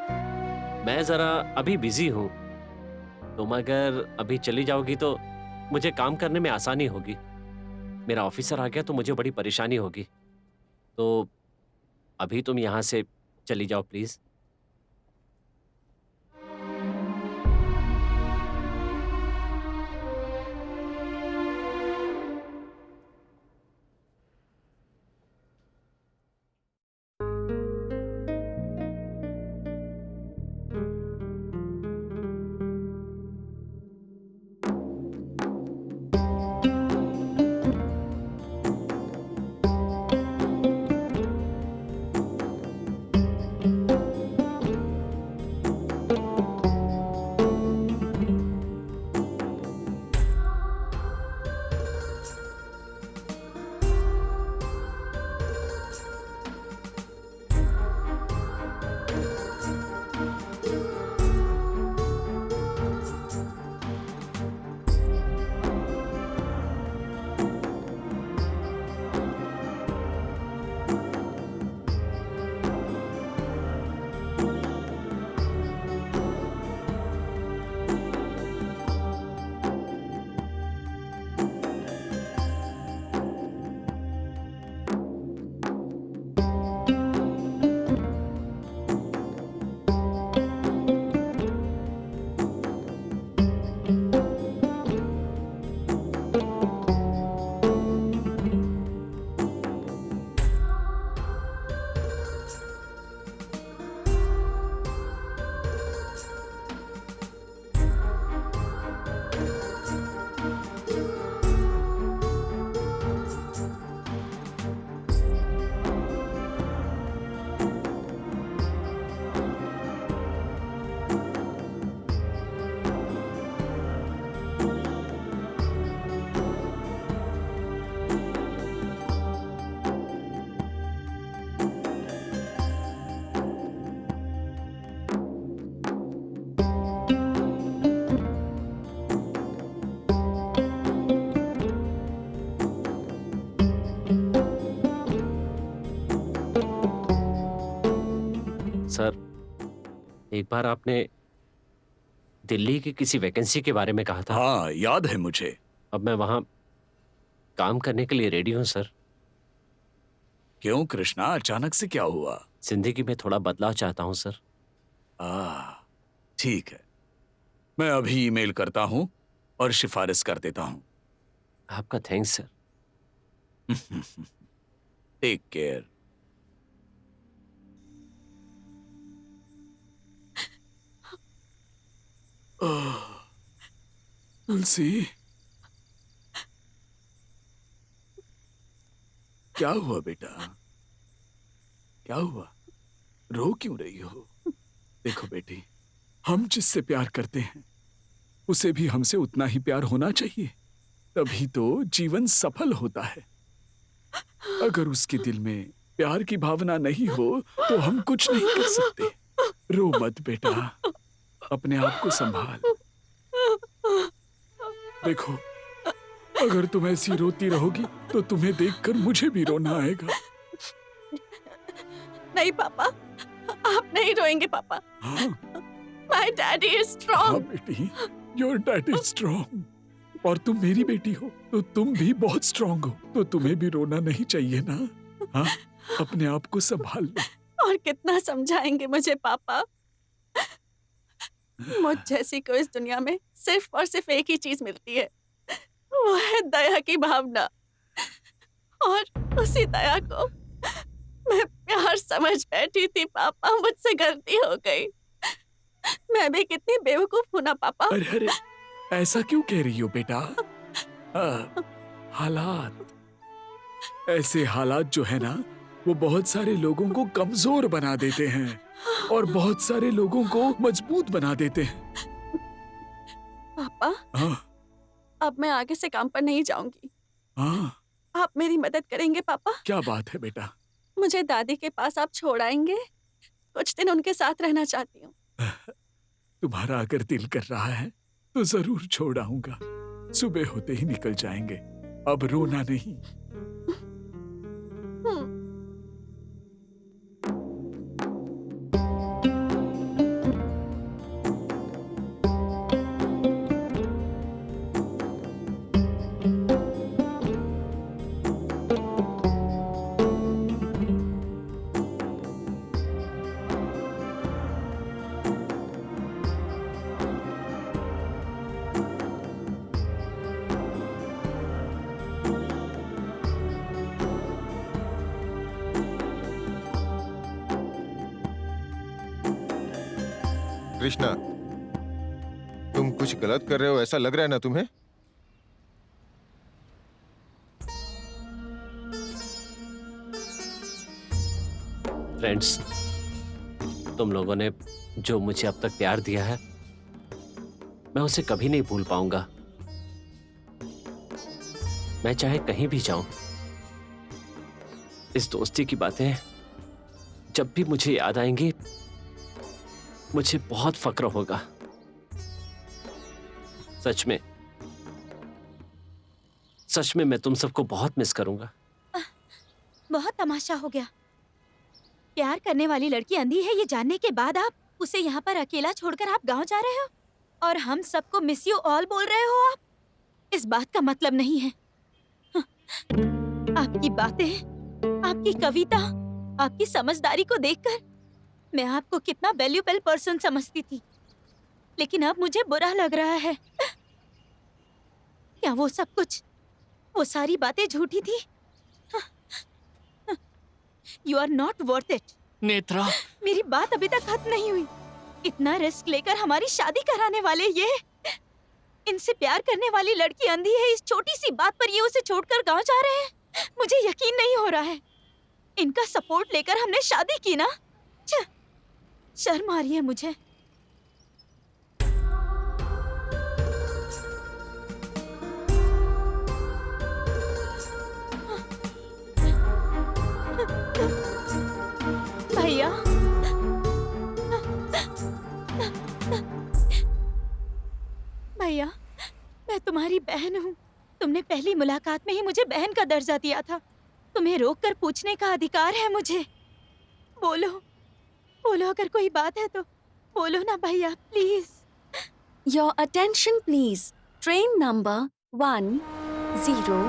मैं जरा अभी बिजी हूँ। तुम अगर अभी चली जाओगी तो मुझे काम करने में आसानी होगी। मेरा ऑफिसर आ गया तो मुझे बड़ी परेशानी होगी। तो अभी तुम यहाँ से चली जाओ प्लीज। सर, एक बार आपने दिल्ली की किसी वैकेंसी के बारे में कहा था। हाँ, याद है मुझे। अब मैं वहां काम करने के लिए रेडी हूं सर। क्यों कृष्णा, अचानक से क्या हुआ? जिंदगी में थोड़ा बदलाव चाहता हूं सर। ठीक है, मैं अभी ईमेल करता हूं और सिफारिश कर देता हूं। आपका thanks sir. Take care. Tulsi, क्या हुआ बेटा? क्या हुआ? रो क्यों रही हो? देखो बेटी, हम जिससे प्यार करते हैं उसे भी हमसे उतना ही प्यार होना चाहिए, तभी तो जीवन सफल होता है। अगर उसके दिल में प्यार की भावना नहीं हो तो हम कुछ नहीं कर सकते। रो मत बेटा, अपने आप को संभाल। देखो, अगर तुम ऐसी रोती रहोगी तो तुम्हें देखकर मुझे भी रोना आएगा। नहीं पापा, आप नहीं रोएंगे पापा। हाँ, My daddy is हाँ strong. बेटी, योर डैडी इज स्ट्रॉन्ग और तुम मेरी बेटी हो तो तुम भी बहुत स्ट्रॉन्ग हो, तो तुम्हें भी रोना नहीं चाहिए ना। हाँ, अपने आप को संभाल लो। और कितना समझाएंगे मुझे पापा? मुझ जैसी को इस दुनिया में सिर्फ और सिर्फ एक ही चीज मिलती है, वो है दया की भावना। और उसी दया को मैं प्यार समझ बैठी थी पापा, मुझसे गलती हो गई। मैं भी कितनी बेवकूफ हूं ना पापा। अरे अरे, ऐसा क्यों कह रही हो बेटा? हालात, ऐसे हालात जो है ना, वो बहुत सारे लोगों को कमजोर बना देते हैं और बहुत सारे लोगों को मजबूत बना देते हैं। पापा, हाँ, अब मैं आगे से काम पर नहीं जाऊंगी। हाँ, आप मेरी मदद करेंगे पापा? क्या बात है बेटा? मुझे दादी के पास आप छोड़ आएंगे? कुछ दिन उनके साथ रहना चाहती हूँ। तुम्हारा अगर दिल कर रहा है तो जरूर छोड़ आऊंगा। सुबह होते ही निकल जाएंगे। अब रोना नहीं। कृष्णा, तुम कुछ गलत कर रहे हो ऐसा लग रहा है ना तुम्हें? फ्रेंड्स, तुम लोगों ने जो मुझे अब तक प्यार दिया है, मैं उसे कभी नहीं भूल पाऊंगा। मैं चाहे कहीं भी जाऊं, इस दोस्ती की बातें जब भी मुझे याद आएंगी, मुझे बहुत फक्र होगा। सच में मैं तुम सबको बहुत मिस करूंगा। बहुत तमाशा हो गया। प्यार करने वाली लड़की अंधी है ये जानने के बाद आप उसे यहाँ पर अकेला छोड़कर आप गांव जा रहे हो और हम सबको मिस यू ऑल बोल रहे हो। आप इस बात का मतलब नहीं है। आपकी बातें, आपकी कविता, आपकी समझदारी को देखकर मैं आपको कितना वैल्यूएबल पर्सन समझती थी, लेकिन अब मुझे बुरा लग रहा है। क्या वो सब कुछ, वो सारी बातें झूठी थी? You are not worth it. Netra, मेरी बात अभी तक खत्म नहीं हुई। इतना रिस्क लेकर हमारी शादी कराने वाले ये, इनसे प्यार करने वाली लड़की अंधी है, इस छोटी सी बात पर ये उसे छोड़कर गांव जा रहे हैं। मुझे यकीन नहीं हो रहा है। इनका सपोर्ट लेकर हमने शादी की ना। शर्म आ रही है मुझे। भैया, भैया, मैं तुम्हारी बहन हूँ। तुमने पहली मुलाकात में ही मुझे बहन का दर्जा दिया था। तुम्हें रोककर पूछने का अधिकार है मुझे। बोलो, बोलो अगर कोई बात है तो बोलो ना भैया please. Your attention, please. Train number 102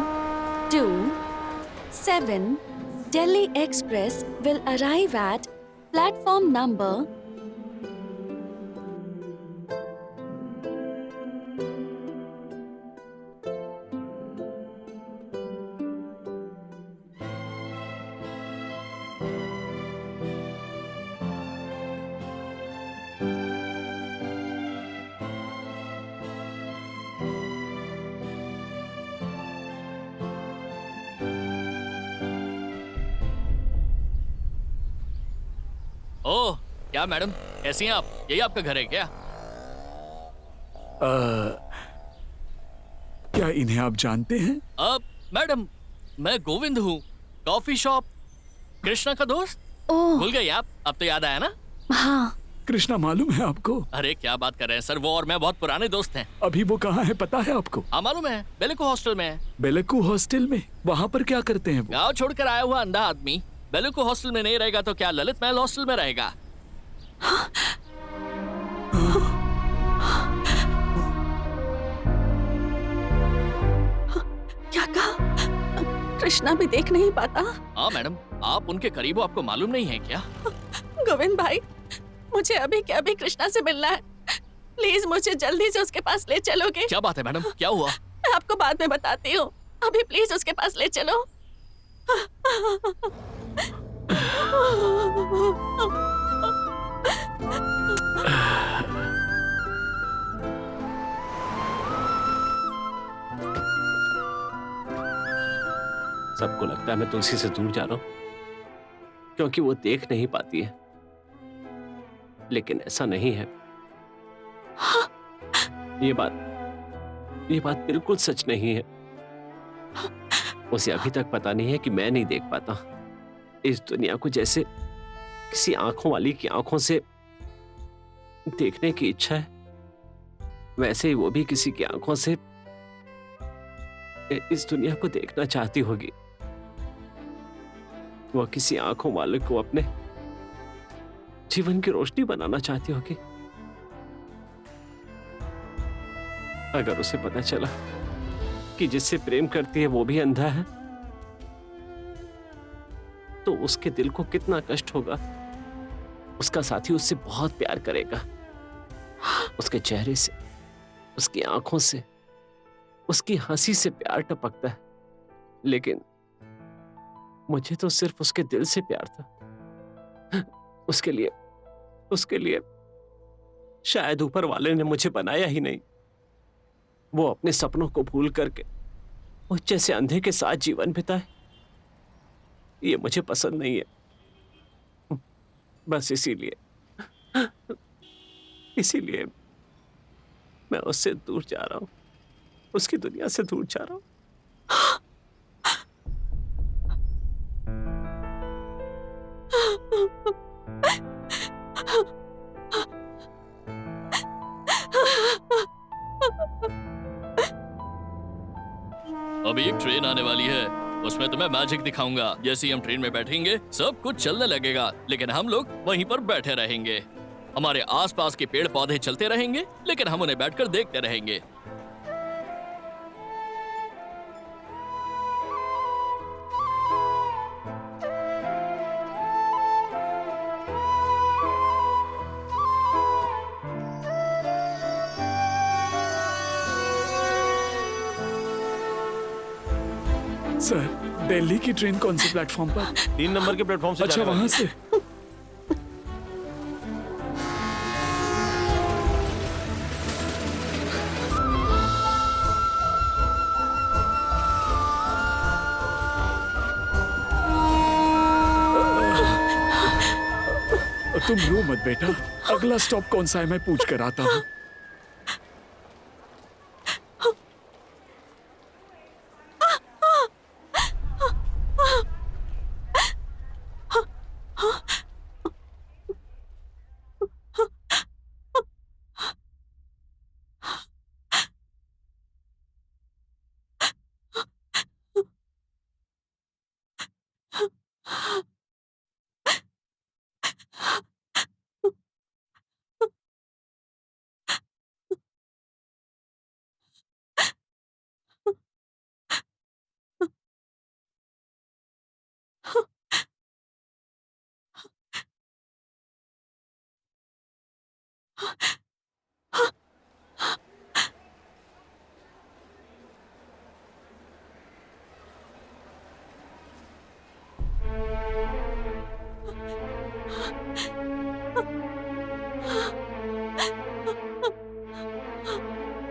Delhi Express will arrive at platform number ओह, क्या मैडम, कैसी हैं आप? यही आपका घर है क्या? क्या इन्हें आप जानते हैं? अब मैडम, मैं गोविंद हूँ, कॉफी शॉप कृष्णा का दोस्त। ओह, भूल गई आप? अब तो याद आया ना? हाँ। कृष्णा मालूम है आपको? अरे क्या बात कर रहे हैं सर, वो और मैं बहुत पुराने दोस्त हैं। अभी वो कहाँ है पता है आपको? हाँ मालूम है, बेलुकु हॉस्टल में है। बेलकू हॉस्टल में? वहाँ पर क्या करते हैं वो? गाँव छोड़कर आया हुआ अंधा आदमी बेलुकु हॉस्टल में नहीं रहेगा तो क्या ललित महल हॉस्टल में रहेगा? क्या कहा? कृष्णा भी देख नहीं पाता? हाँ मैडम, आप उनके करीब हो, आपको मालूम नहीं है क्या? गोविंद भाई, मुझे अभी के अभी कृष्णा से मिलना है। प्लीज मुझे जल्दी से उसके पास ले चलोगे? क्या बात है मैडम, क्या हुआ? मैं आपको बाद में बताती हूँ, अभी प्लीज उसके पास ले चलो। सबको लगता है मैं तुलसी से दूर जा रहा हूं क्योंकि वो देख नहीं पाती है, लेकिन ऐसा नहीं है। ये बात बिल्कुल सच नहीं है। उसे अभी तक पता नहीं है कि मैं नहीं देख पाता इस दुनिया को जैसे किसी आंखों वाली की आंखों से देखने की इच्छा है, वैसे ही वो भी किसी की आंखों से इस दुनिया को देखना चाहती होगी। वो किसी आंखों वाले को अपने जीवन की रोशनी बनाना चाहती होगी। अगर उसे पता चला कि जिससे प्रेम करती है वो भी अंधा है, तो उसके दिल को कितना कष्ट होगा। उसका साथी उससे बहुत प्यार करेगा, उसके चेहरे से, उसकी आंखों से, उसकी हंसी से प्यार टपकता है, लेकिन मुझे तो सिर्फ उसके दिल से प्यार था। उसके लिए शायद ऊपर वाले ने मुझे बनाया ही नहीं। वो अपने सपनों को भूल करके मुझ जैसे अंधे के साथ जीवन बिताए, ये मुझे पसंद नहीं है। बस इसीलिए मैं उससे दूर जा रहा हूं, उसकी दुनिया से दूर जा रहा हूं। अभी एक ट्रेन आने वाली है, उसमें तुम्हें मैजिक दिखाऊंगा। जैसे ही हम ट्रेन में बैठेंगे सब कुछ चलने लगेगा, लेकिन हम लोग वहीं पर बैठे रहेंगे। हमारे आसपास के पेड़ पौधे चलते रहेंगे, लेकिन हम उन्हें बैठकर देखते रहेंगे। सर, दिल्ली की ट्रेन कौन से प्लेटफॉर्म पर? 3 नंबर के प्लेटफॉर्म से। अच्छा, वहां से। तुम रो मत बेटा, अगला स्टॉप कौन सा है मैं पूछ कर आता हूँ।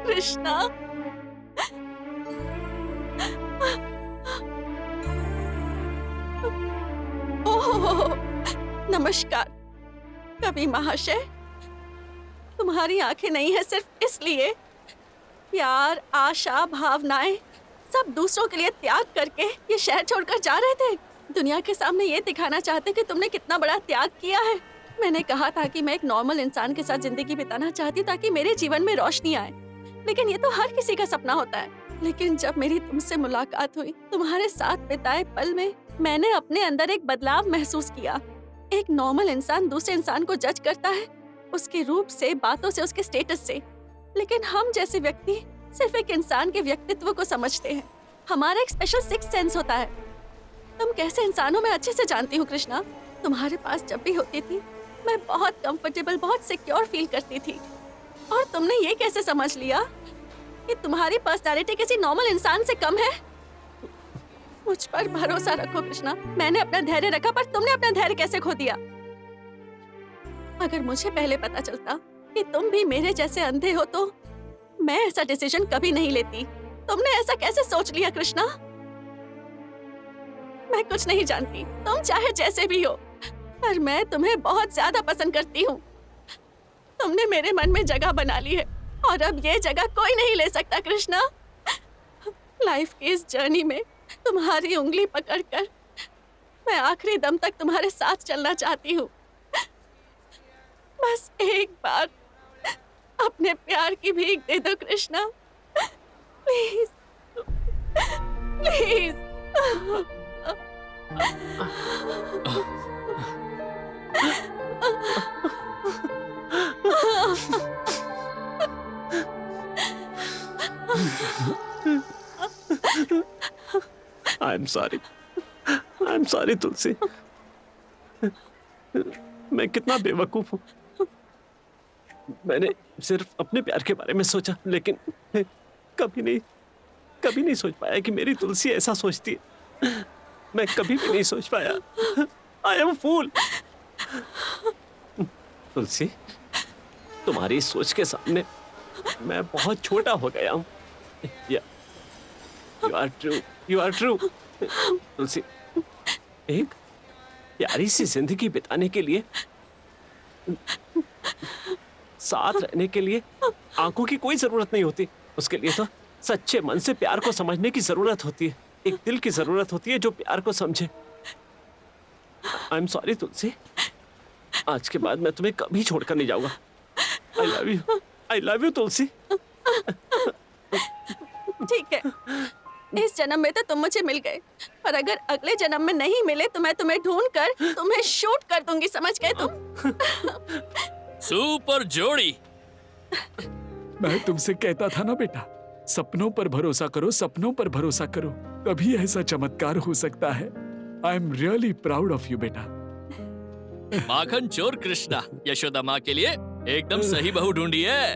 कृष्णा, ओह, नमस्कार कवि महाशय। तुम्हारी आंखें नहीं है सिर्फ इसलिए प्यार, आशा, भावनाएं सब दूसरों के लिए त्याग करके ये शहर छोड़कर जा रहे थे। दुनिया के सामने ये दिखाना चाहते कि तुमने कितना बड़ा त्याग किया है। मैंने कहा था कि मैं एक नॉर्मल इंसान के साथ जिंदगी बिताना चाहती हूँ ताकि मेरे जीवन में रोशनी आए, लेकिन ये तो हर किसी का सपना होता है। लेकिन जब मेरी तुमसे मुलाकात हुई, तुम्हारे साथ बिताए पल में मैंने अपने अंदर एक बदलाव महसूस किया। एक नॉर्मल इंसान दूसरे इंसान को जज करता है उसके रूप से, बातों से, उसके स्टेटस से, लेकिन हम जैसे व्यक्ति सिर्फ एक इंसान के व्यक्तित्व को समझते हैं। हमारा एक स्पेशल सिक्स्थ सेंस होता है। तुम कैसे इंसानों में अच्छे से जानती हो कृष्णा। तुम्हारे पास जब भी होती थी मैं बहुत कंफर्टेबल, बहुत सिक्योर फील करती थी। और तुमने ये कैसे समझ लिया कि तुम्हारी पर्सनालिटी किसी नॉर्मल इंसान से कम है? मुझ पर भरोसा रखो कृष्णा। मैंने अपना धैर्य रखा पर तुमने अपना धैर्य कैसे खो दिया? अगर मुझे पहले पता चलता कि तुम भी मेरे जैसे अंधे हो तो मैं ऐसा डिसीजन कभी नहीं लेती। तुमने ऐसा कैसे सोच लिया कृष्णा? मैं कुछ नहीं जानती, तुम चाहे जैसे भी हो, पर मैं तुम्हें बहुत ज्यादा पसंद करती हूँ। तुमने मेरे मन में जगह बना ली है और अब ये जगह कोई नहीं ले सकता कृष्णा। लाइफ की इस जर्नी में तुम्हारी उंगली पकड़कर मैं आखिरी दम तक तुम्हारे साथ चलना चाहती हूँ। बस एक बार अपने प्यार की भीख दे दो Krishna, please please. I'm sorry. I'm sorry तुलसी। मैं कितना बेवकूफ हूँ। मैंने सिर्फ अपने प्यार के बारे में सोचा, लेकिन कभी नहीं सोच पाया कि मेरी तुलसी ऐसा सोचती है। मैं कभी भी नहीं सोच पाया। I am a fool। तुलसी, तुम्हारी इस सोच के सामने मैं बहुत छोटा हो गया हूँ। You are true। तुलसी, एक प्यारी सी जिंदगी बिताने के लिए, साथ रहने के लिए आंखों की कोई जरूरत नहीं होती। उसके लिए तो सच्चे मन से प्यार को समझने की जरूरत होती है। एक दिल की जरूरत होती है जो प्यार को समझे। आई एम सॉरी तुलसी। आज के बाद मैं तुम्हें कभी छोड़कर नहीं जाऊंगा। आई लव यू तुलसी। ठीक है, इस जन्म में तो तुम मुझे मिल गए, पर अगर अगले जन्म में नहीं मिले तो मैं तुम्हें ढूंढकर तुम्हें शूट कर दूंगी। समझ गए तुम? सुपर जोड़ी। मैं तुमसे कहता था ना बेटा, सपनों पर भरोसा करो, सपनों पर भरोसा करो, तभी ऐसा चमत्कार हो सकता है। I am really proud of you बेटा। माखन चोर कृष्णा यशोदा माँ के लिए एकदम सही बहू ढूंढी है।